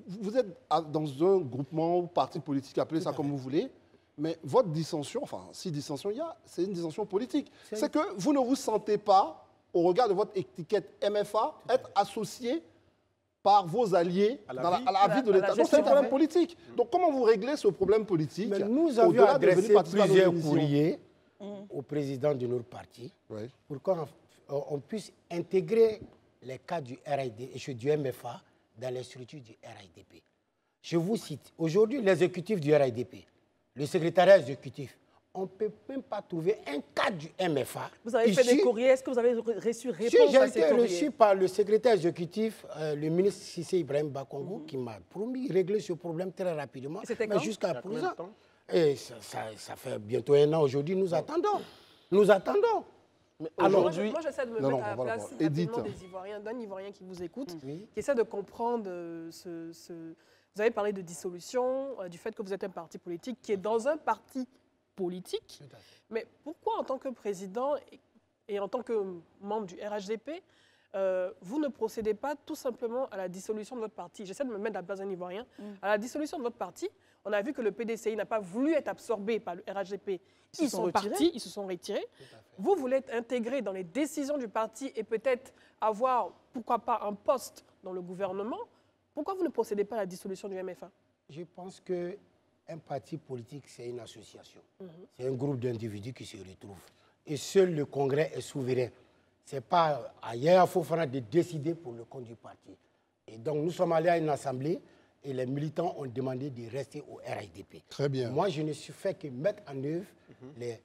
Vous êtes dans un groupement ou parti politique, appelez ça comme vous voulez, mais votre dissension, enfin, si dissension il y a, c'est une dissension politique. C'est que vous ne vous sentez pas, au regard de votre étiquette MFA, être associé par vos alliés à la vie de l'État. Donc c'est un problème politique. Donc comment vous réglez ce problème politique? Mais nous avions adressé plusieurs courriers au président de notre parti pour qu'on puisse intégrer les cas du MFA dans les structures du RHDP. Je vous cite, aujourd'hui, l'exécutif du RHDP, le secrétariat exécutif, on ne peut même pas trouver un cadre du MFA. Vous avez fait des courriers, est-ce que vous avez reçu réponse Si, à ces j'ai été courriers? reçu par le secrétaire exécutif, le ministre Cissé Ibrahim Bakongo, qui m'a promis de régler ce problème très rapidement. C'était Mais quand? jusqu'à présent. Et ça fait bientôt 1 an aujourd'hui, nous attendons. Nous attendons. Mais Alors, aujourd'hui, moi, j'essaie de me Non, mettre non, à la voilà, place voilà. Edith. rapidement des Ivoiriens, d'un Ivoirien qui vous écoute, Oui. qui essaie de comprendre Vous avez parlé de dissolution, du fait que vous êtes un parti politique qui est dans un parti politique. Mais pourquoi, en tant que président et en tant que membre du RHDP, vous ne procédez pas tout simplement à la dissolution de votre parti? J'essaie de me mettre à la place d'un Ivoirien. À la dissolution de votre parti, on a vu que le PDCI n'a pas voulu être absorbé par le RHDP. Ils sont partis, ils se sont retirés. Vous voulez être intégré dans les décisions du parti et peut-être avoir, pourquoi pas, un poste dans le gouvernement. Pourquoi vous ne procédez pas à la dissolution du MFA? Je pense qu'un parti politique, c'est une association. C'est un groupe d'individus qui se retrouvent. Et seul le Congrès est souverain. Ce n'est pas à Yaya Fofana de décider pour le compte du parti. Et donc, nous sommes allés à une assemblée et les militants ont demandé de rester au RHDP. Très bien. Moi, je ne suis fait que mettre en œuvre les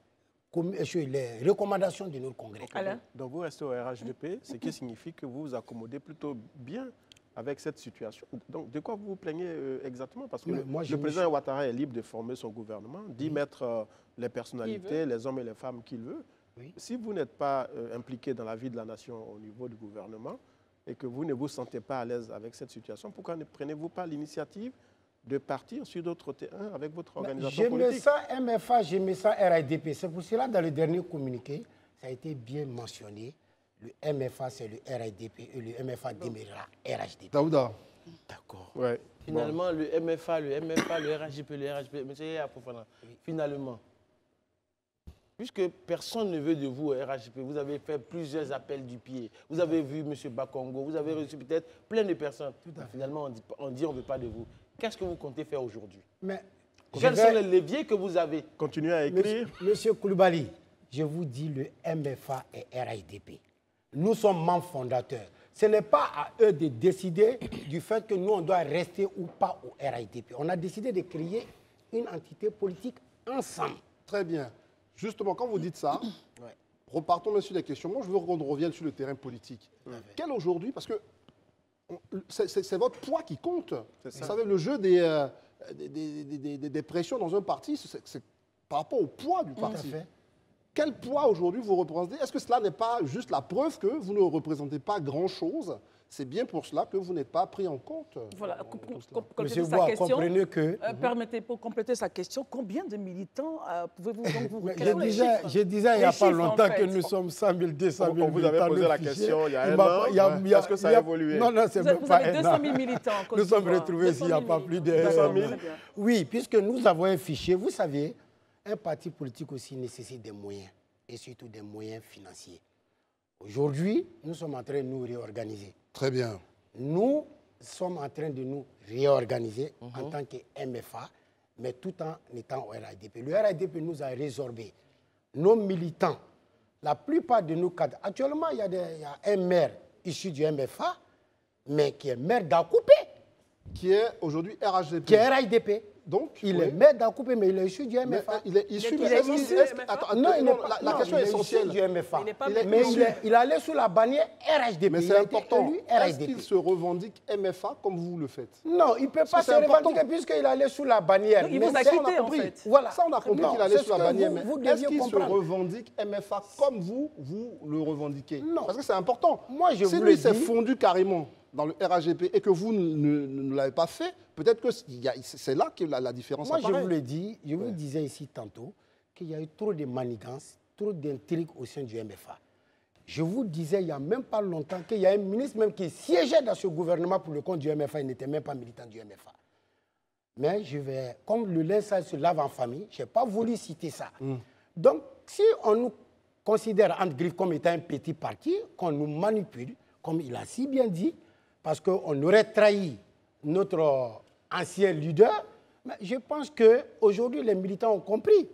recommandations de notre Congrès. Donc vous restez au RHDP, ce qui signifie que vous vous accommodez plutôt bien avec cette situation. Donc de quoi vous vous plaignez exactement? Parce que le président Ouattara est libre de former son gouvernement, d'y mettre les personnalités, les hommes et les femmes qu'il veut. Oui. Si vous n'êtes pas impliqué dans la vie de la nation au niveau du gouvernement et que vous ne vous sentez pas à l'aise avec cette situation, pourquoi ne prenez-vous pas l'initiative de partir sur d'autres terrains avec votre organisation politique? Je me sens MFA, je me sens RHDP. C'est pour cela, dans le dernier communiqué, ça a été bien mentionné. Le MFA, c'est le RHDP et le MFA demeurera RHDP. Daouda. D'accord. Ouais. Finalement, le MFA, le RHDP, monsieur Yaya Fofana, finalement, puisque personne ne veut de vous au RHDP, vous avez fait plusieurs appels du pied, vous avez vu M. Bakongo, vous avez reçu peut-être plein de personnes. Finalement, on dit on ne veut pas de vous. Qu'est-ce que vous comptez faire aujourd'hui? Quels sont les leviers que vous avez? Continuez à écrire. Monsieur Koulibaly, je vous dis, le MFA et RHDP. Nous sommes membres fondateurs. Ce n'est pas à eux de décider du fait que nous, on doit rester ou pas au RHDP. On a décidé de créer une entité politique ensemble. Très bien. Justement, quand vous dites ça, repartons sur des questions. Moi, je veux qu'on revienne sur le terrain politique. Quel aujourd'hui, parce que c'est votre poids qui compte. Vous savez, le jeu des pressions dans un parti, c'est par rapport au poids du parti. Quel poids aujourd'hui vous représentez? Est-ce que cela n'est pas juste la preuve que vous ne représentez pas grand-chose? C'est bien pour cela que vous n'êtes pas pris en compte. Voilà, Monsieur Bois, comprenez que... Permettez, pour compléter sa question, combien de militants pouvez-vous donc vous... Je disais il n'y a pas longtemps que nous sommes 100 000, 200 000 militants. On vous avait posé la question il y a un an. Est-ce que ça a évolué? Non, non, c'est même pas un an. Vous avez 200 000 militants. Nous sommes retrouvés ici il n'y a pas plus de 200 000. Oui, puisque nous avons un fichier. Vous savez, un parti politique aussi nécessite des moyens, et surtout des moyens financiers. Aujourd'hui, nous sommes en train de nous réorganiser. Très bien. Nous sommes en train de nous réorganiser en tant que MFA, mais tout en étant au RHDP. Le RHDP nous a résorbé. Nos militants, la plupart de nos cadres, actuellement, il y a un maire issu du MFA, mais qui est maire d'Akoupé. Qui est aujourd'hui RHDP. Qui est RHDP. Donc, il est maire d'Akoupé, mais il est issu du MFA. Il est issu du MFA. Non, la question est essentielle. Du MFA. Mais il allait sous la bannière RHDP. Mais c'est important. Est-ce qu'il se revendique MFA comme vous le faites? Non, il ne peut pas se revendiquer puisqu'il allait sous la bannière. Il vous a quitté, en fait. Voilà. Ça, on a compris qu'il allait sous la bannière. Mais est-ce qu'il se revendique MFA comme vous le revendiquez? Non. Parce que c'est important. Moi, je si lui s'est fondu carrément dans le RHDP et que vous ne l'avez pas fait, peut-être que c'est là que la différence apparaît. Moi, je vous le dis, je vous disais ici tantôt qu'il y a eu trop de manigances, trop d'intrigues au sein du MFA. Je vous disais il n'y a même pas longtemps qu'il y a un ministre même qui siégeait dans ce gouvernement pour le compte du MFA, il n'était même pas militant du MFA. Mais comme le linge sale se lave en famille, je n'ai pas voulu citer ça. Donc, si on nous considère entre griffes comme étant un petit parti, qu'on nous manipule, comme il a si bien dit, parce qu'on aurait trahi notre ancien leader, mais je pense qu'aujourd'hui, les militants ont compris.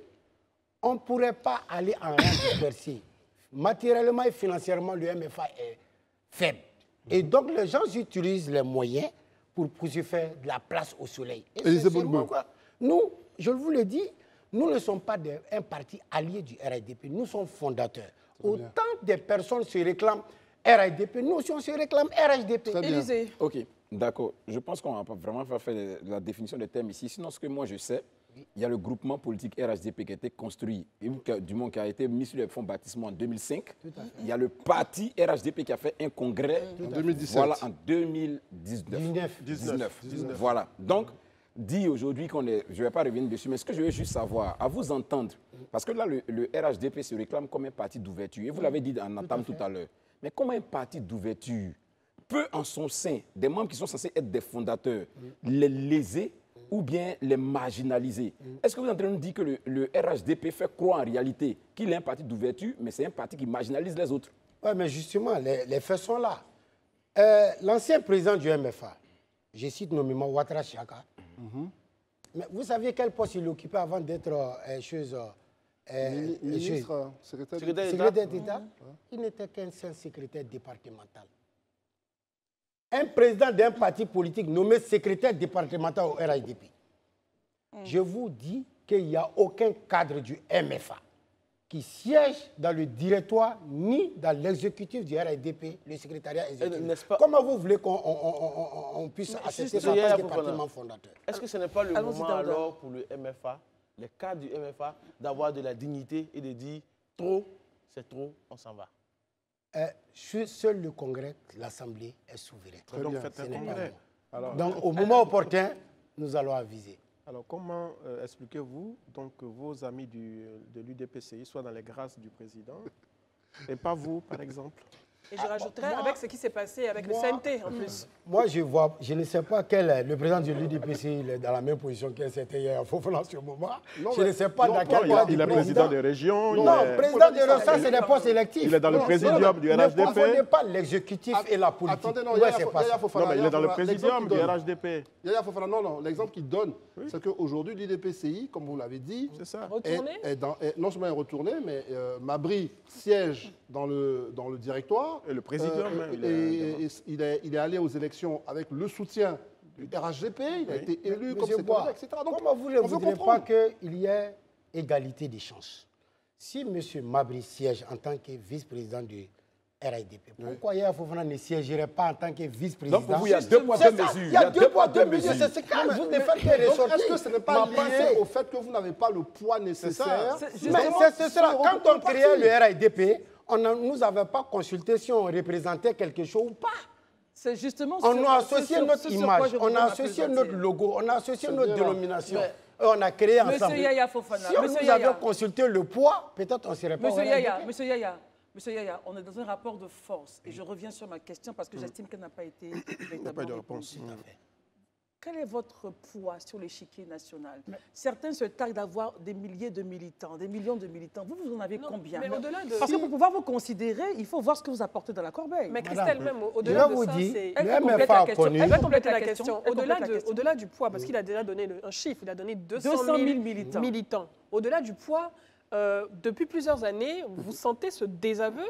On ne pourrait pas aller en rang dispersé. Matériellement et financièrement, le MFA est faible. Et donc, les gens utilisent les moyens pour se faire de la place au soleil. Et Élisée Boudboul. nous, je vous le dis, Nous ne sommes pas un parti allié du RHDP, nous sommes fondateurs. Autant des personnes se réclament RHDP, nous aussi on se réclame RHDP. Élysée. Ok, d'accord. Je pense qu'on va pas vraiment faire la définition des termes ici. Sinon, ce que moi je sais, il y a le groupement politique RHDP qui a été construit, du moins qui a été mis sur les fonds baptismaux en 2005. Il y a le parti RHDP qui a fait un congrès En 2017. Voilà, en 2019. Voilà. Donc, dit aujourd'hui qu'on est... Je ne vais pas revenir dessus, mais ce que je veux juste savoir, à vous entendre, parce que là, le RHDP se réclame comme un parti d'ouverture. Et vous l'avez dit en entame tout à l'heure. Mais comment un parti d'ouverture peut, en son sein, des membres qui sont censés être des fondateurs, les léser ou bien les marginaliser? Est-ce que vous êtes en train de nous dire que le RHDP fait croire en réalité qu'il est un parti d'ouverture, mais c'est un parti qui marginalise les autres? Oui, mais justement, les faits sont là. L'ancien président du MFA, je cite nommément Ouattara Chaka, mais vous saviez quel poste il occupait avant d'être Ministre, secrétaire secrétaire d'État? Il n'était qu'un seul secrétaire départemental. Un président d'un parti politique nommé secrétaire départemental au RHDP. Je vous dis qu'il n'y a aucun cadre du MFA qui siège dans le directoire ni dans l'exécutif du RHDP, le secrétariat exécutif. Comment vous voulez qu'on puisse accepter son département fondateur? Est-ce que ce n'est pas le moment alors pour le MFA, les cadres du MFA, d'avoir de la dignité et de dire trop, c'est trop, on s'en va? Seul le Congrès, l'Assemblée est souveraine. Donc faites un congrès. Alors, donc au moment opportun, nous allons aviser. Alors comment expliquez-vous donc que vos amis de l'UDPCI soient dans les grâces du président et pas vous, par exemple? Et je rajouterais avec ce qui s'est passé avec le CNT en plus. Moi, je ne sais pas le président de l'UDPCI est dans la même position qu'un certain hier Fofana en ce moment. Je ne sais pas dans quel cas il est président de région. Non, président de région, ça c'est des postes électifs. Il est dans le présidium du RHDP. Ne confondez pas l'exécutif et la politique. Attendez, non, Non, mais il est dans le présidium du RHDP. Yaya Fofana, non, l'exemple qu'il donne, c'est qu'aujourd'hui, l'UDPCI, comme vous l'avez dit, non seulement est retourné, mais Mabry siège dans le directoire. Et le présidium. Il est allé aux élections avec le soutien du RHDP, il a été élu comme secrétaire, etc. Donc, comment vous ne voudrez pas qu'il y ait égalité des chances? Si M. Mabry siège en tant que vice-président du RHDP, pourquoi Yaya Fofana ne siégerait pas en tant que vice-président? Donc pour vous, il y a deux poids, deux mesures. Il y a deux poids, deux mesures. C'est ce que vous ne faites que ressortir. Est-ce que ce n'est pas lié au fait que vous n'avez pas le poids nécessaire? Mais c'est cela. Quand on créait le RHDP, nous n'avons pas consulté si on représentait quelque chose ou pas. C'est justement on a associé notre image, on a associé notre logo, on a associé notre dénomination. Et on a créé ensemble. Monsieur Yaya Fofana, si on nous avait consulté le poids, peut-être on ne serait pas... Monsieur Yaya, on est dans un rapport de force. Et je reviens sur ma question parce que j'estime qu'elle n'a pas été véritablement répondue. Quel est votre poids sur l'échiquier national? Certains se targuent d'avoir des milliers de militants, des millions de militants. Vous en avez combien? Parce que pour pouvoir vous considérer, il faut voir ce que vous apportez dans la corbeille. Mais Christelle, même au-delà de ça, c'est... Elle va compléter la question. Au-delà du poids, parce qu'il a déjà donné un chiffre, il a donné 200 000 militants. Au-delà du poids, depuis plusieurs années, vous sentez ce désaveu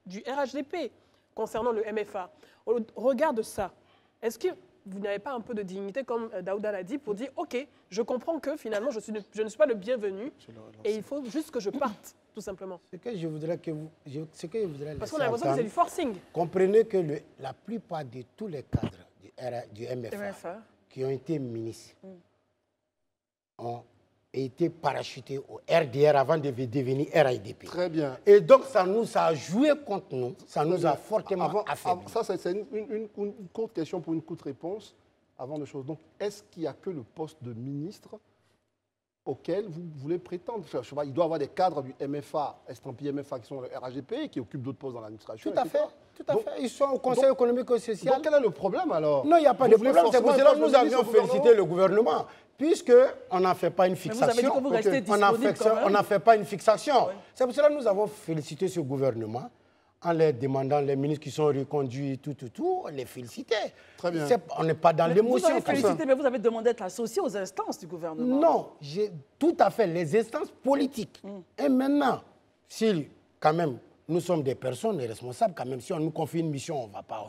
du RHDP concernant le MFA. Au regard de ça, est-ce que vous n'avez pas un peu de dignité, comme Daouda l'a dit, pour dire « Ok, je comprends que finalement, je ne suis pas le bienvenu et il faut juste que je parte, tout simplement. » Ce que je voudrais que vous... Parce qu'on a l'impression que c'est du forcing. Comprenez que la plupart de tous les cadres du MFA qui ont été ministres ont été parachutés au RDR avant de devenir RHDP. Très bien. Et donc, ça a joué contre nous, ça nous a fortement affaiblis. Ça, c'est une courte question pour une courte réponse. Avant de choses. Donc, est-ce qu'il n'y a que le poste de ministre auquel vous voulez prétendre? Je sais pas, il doit y avoir des cadres du MFA, estampillés MFA, qui sont le RHDP, qui occupent d'autres postes dans l'administration. Tout à fait. Ils sont au Conseil économique et social. Donc, quel est le problème alors? Non, il n'y a pas de problème. C'est pour cela que nous avions félicité le gouvernement. Puisqu'on n'en fait pas une fixation. On n'en fait pas une fixation. C'est pour cela que nous avons félicité ce gouvernement en leur demandant, les ministres qui sont reconduits, tout, les féliciter. Très bien. On n'est pas dans l'émotion. Vous avez félicité, mais vous avez demandé d'être associé aux instances du gouvernement. Non, tout à fait, les instances politiques. Et maintenant, si quand même nous sommes des personnes responsables, quand même, si on nous confie une mission, on ne va pas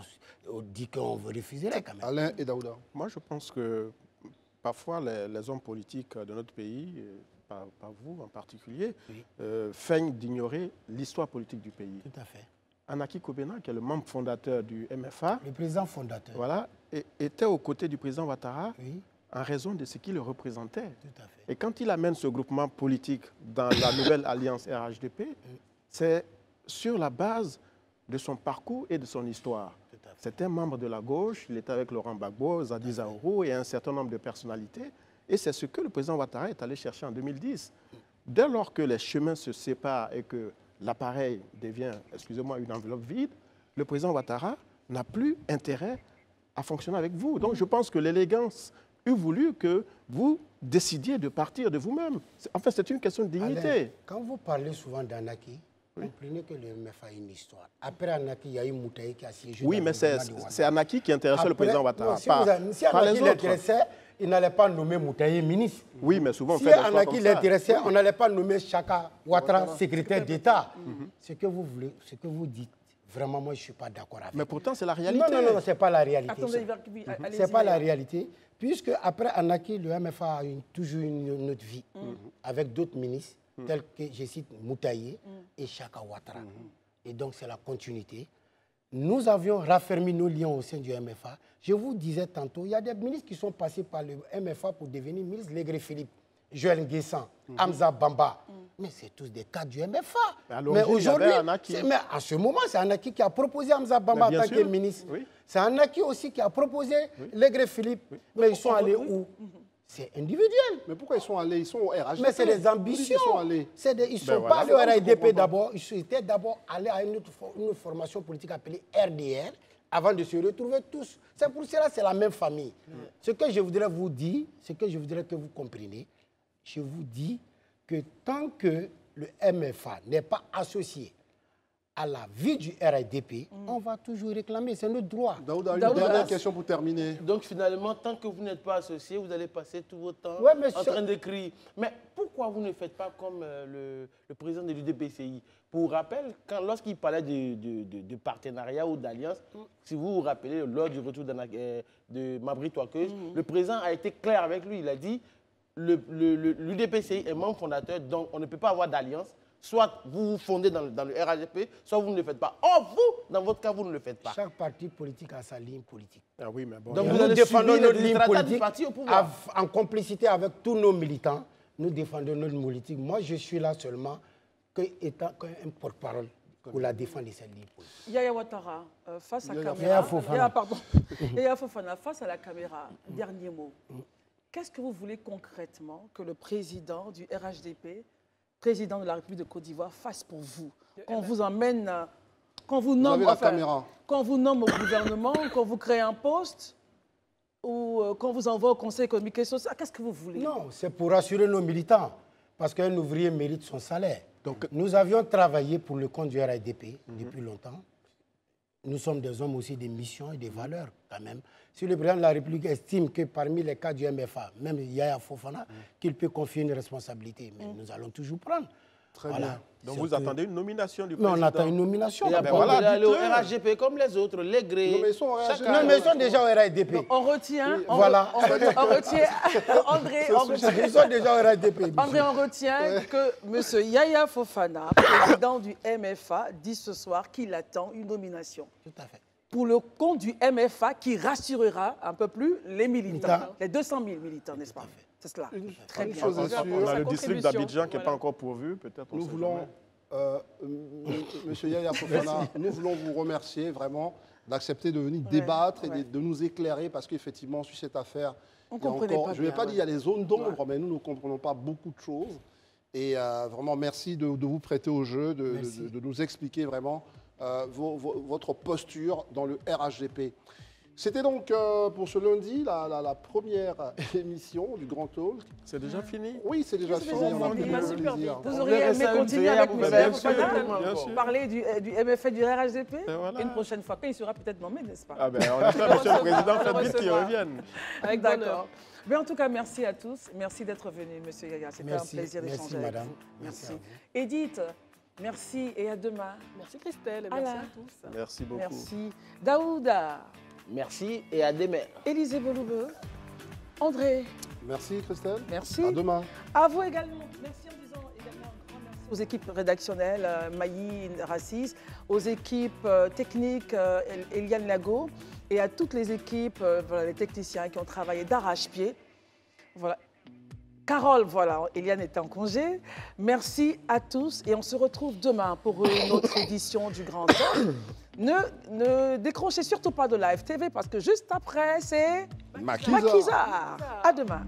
dire qu'on veut refuser quand même. Alain et Daouda. Moi, je pense que parfois, les hommes politiques de notre pays, par vous en particulier, feignent d'ignorer l'histoire politique du pays. Tout à fait. Anaki Kobena, qui est le membre fondateur du MFA, Le président fondateur. voilà, était aux côtés du président Ouattara Oui, en raison de ce qu'il représentait. tout à fait. Et quand il amène ce groupement politique dans la nouvelle alliance RHDP, c'est sur la base de son parcours et de son histoire. C'est un membre de la gauche, il était avec Laurent Gbagbo, Zadi Zaourou et un certain nombre de personnalités. Et c'est ce que le président Ouattara est allé chercher en 2010. Dès lors que les chemins se séparent et que l'appareil devient, excusez-moi, une enveloppe vide, le président Ouattara n'a plus intérêt à fonctionner avec vous. Donc je pense que l'élégance eût voulu que vous décidiez de partir de vous-même. En fait, c'est une question de dignité. Alain, quand vous parlez souvent d'Anaki, comprenez que le MFA a une histoire. Après Anaki, il y a eu Moutaï qui a siégé. Oui, dans mais le gouvernement de Ouattara. c'est Anaki qui intéressait le président Ouattara, non, si pas si pas Anaki les autres. l'intéressait, il n'allait pas nommer Moutaï ministre. Oui, mais souvent on Si fait des choix Anaki comme ça. l'intéressait, on n'allait pas nommer Chaka Ouattara secrétaire d'État. Ce que vous voulez, ce que vous dites, vraiment, moi, je ne suis pas d'accord avec. Mais pourtant, c'est la réalité. Non, ce n'est pas la réalité. Attendez, allez-y, Ce n'est pas la Yaya. réalité. Puisque après Anaki, le MFA a toujours une autre vie, avec d'autres ministres, tels que, je cite, Moutaye et Chaka Ouattara. Et donc, c'est la continuité. Nous avions raffermi nos liens au sein du MFA. Je vous disais tantôt, il y a des ministres qui sont passés par le MFA pour devenir ministre. Légré Philippe, Joël Nguessan, Hamza Bamba. Mais c'est tous des cadres du MFA. Mais à l'origine, il y avait Anaki. mais à ce moment, c'est Anaki qui a proposé Hamza Bamba en bien tant sûr. que ministre. Oui. C'est Anaki aussi qui a proposé Légré Philippe. Mais ils sont allés où? C'est individuel. Mais pourquoi ils sont allés? Ils sont au RHDP. Mais c'est des Ils ambitions. sont allés. Ils ne sont Ben pas voilà. allés au RAIDP d'abord. Ils étaient d'abord allés à une formation politique appelée RDR avant de se retrouver tous. C'est pour cela que c'est la même famille. Ce que je voudrais vous dire, ce que je voudrais que vous compreniez, je vous dis que tant que le MFA n'est pas associé à la vie du RAIDP, on va toujours réclamer. C'est notre droit. Daouda, une Daouda. dernière question pour terminer. Donc finalement, tant que vous n'êtes pas associé, vous allez passer tout votre temps Ouais, mais en train d'écrire. Mais pourquoi vous ne faites pas comme le président de l'UDPCI? Pour rappel, lorsqu'il parlait de partenariat ou d'alliance, si vous vous rappelez, lors du retour de Mabry Touakeuse, le président a été clair avec lui. Il a dit l'UDPCI est membre fondateur, donc on ne peut pas avoir d'alliance. Soit vous vous fondez dans le RHDP, soit vous ne le faites pas. Or, vous, dans votre cas, vous ne le faites pas. Chaque parti politique a sa ligne politique. Ah oui, mais bon. Donc, Et vous nous allez défendons subir notre les ligne désirata du politique parti au pouvoir. en complicité avec tous nos militants. Nous défendons notre politique. Moi, je suis là seulement étant un porte-parole pour la défense de cette ligne politique. Yaya Ouattara, face à la caméra. Yaya Fofana. Yaya Fofana, face à la caméra, dernier mot. Qu'est-ce que vous voulez concrètement que le président du RHDP, président de la République de Côte d'Ivoire, fasse pour vous? Qu'on vous emmène, qu'on vous nomme, avez la caméra. qu'on vous nomme au gouvernement, qu'on vous crée un poste, ou qu'on vous envoie au Conseil économique et social? Qu'est-ce que vous voulez? Non, c'est pour rassurer nos militants. Parce qu'un ouvrier mérite son salaire. Donc, nous avions travaillé pour le compte du RAIDP depuis longtemps. Nous sommes des hommes aussi des missions et des valeurs quand même. Si le président de la République estime que parmi les cas du MFA, même Yaya Fofana, qu'il peut confier une responsabilité, mais nous allons toujours prendre. Très Voilà. bien. Donc C'est vous que- attendez une nomination du Mais président. on attend une nomination. Et après, d'abord. vous allez aller au dites-le. RHDP comme les autres, les grés. Non, mais ils sont au RHDP. chacun- Non, mais ils sont déjà au RAIDP. On retient, voilà. on retient, André, Ils sont déjà au RAIDP. André, on retient que M. Yaya Fofana, président du MFA, dit ce soir qu'il attend une nomination Tout à fait. pour le compte du MFA qui rassurera un peu plus les militants, Militants. les 200 000 militants, n'est-ce pas? C'est cela. Très Une bien. chose est sûre, On a Sa le district contribution, d'Abidjan qui n'est pas voilà. encore pourvu, peut-être. on nous sait voulons, jamais. Monsieur Yaya Fofana, nous voulons vous remercier vraiment d'accepter de venir débattre et de nous éclairer parce qu'effectivement, sur cette affaire, On il y a comprenait encore, pas je ne vais bien, pas ouais. dire il y a des zones d'ombre, mais nous ne comprenons pas beaucoup de choses. Et vraiment, merci de vous prêter au jeu, de nous expliquer vraiment votre posture dans le RHDP. C'était donc pour ce lundi la première émission du Grand Talk. C'est déjà fini? Oui, c'est déjà fini. déjà On a fini. pris Bah, le super plaisir. Vous On auriez verrait aimé ça une continuer veille avec à M. vous Yaya faire Fofana, bien sûr. parler du MFA du RHDP voilà. une prochaine fois, quand il sera peut-être nommé, n'est-ce pas? Ah ben, on espère, Monsieur le Président, faites vite qu'il recevoir. revienne. Avec D'accord. bonheur. Mais en tout cas, merci à tous. Merci d'être venu, Monsieur Yaya. C'était un Merci. plaisir Merci, d'échanger avec madame. vous. Merci à vous. Edith, merci et à demain. Merci Christelle et Alain. merci à tous. Merci beaucoup. Merci. Daouda, Merci et à demain. Élisée Beloubeux, André. Merci Christelle. Merci. À demain. À vous également. Merci en disant également un grand merci aux équipes rédactionnelles, Maï, Rassis, aux équipes techniques, Eliane Lago, et à toutes les équipes, voilà, les techniciens qui ont travaillé d'arrache-pied. Voilà. Carole, voilà, Eliane était en congé. Merci à tous et on se retrouve demain pour une autre édition du Grand Temps. Ne décrochez surtout pas de Live TV parce que juste après, c'est Maquisard. Maquisard. À demain.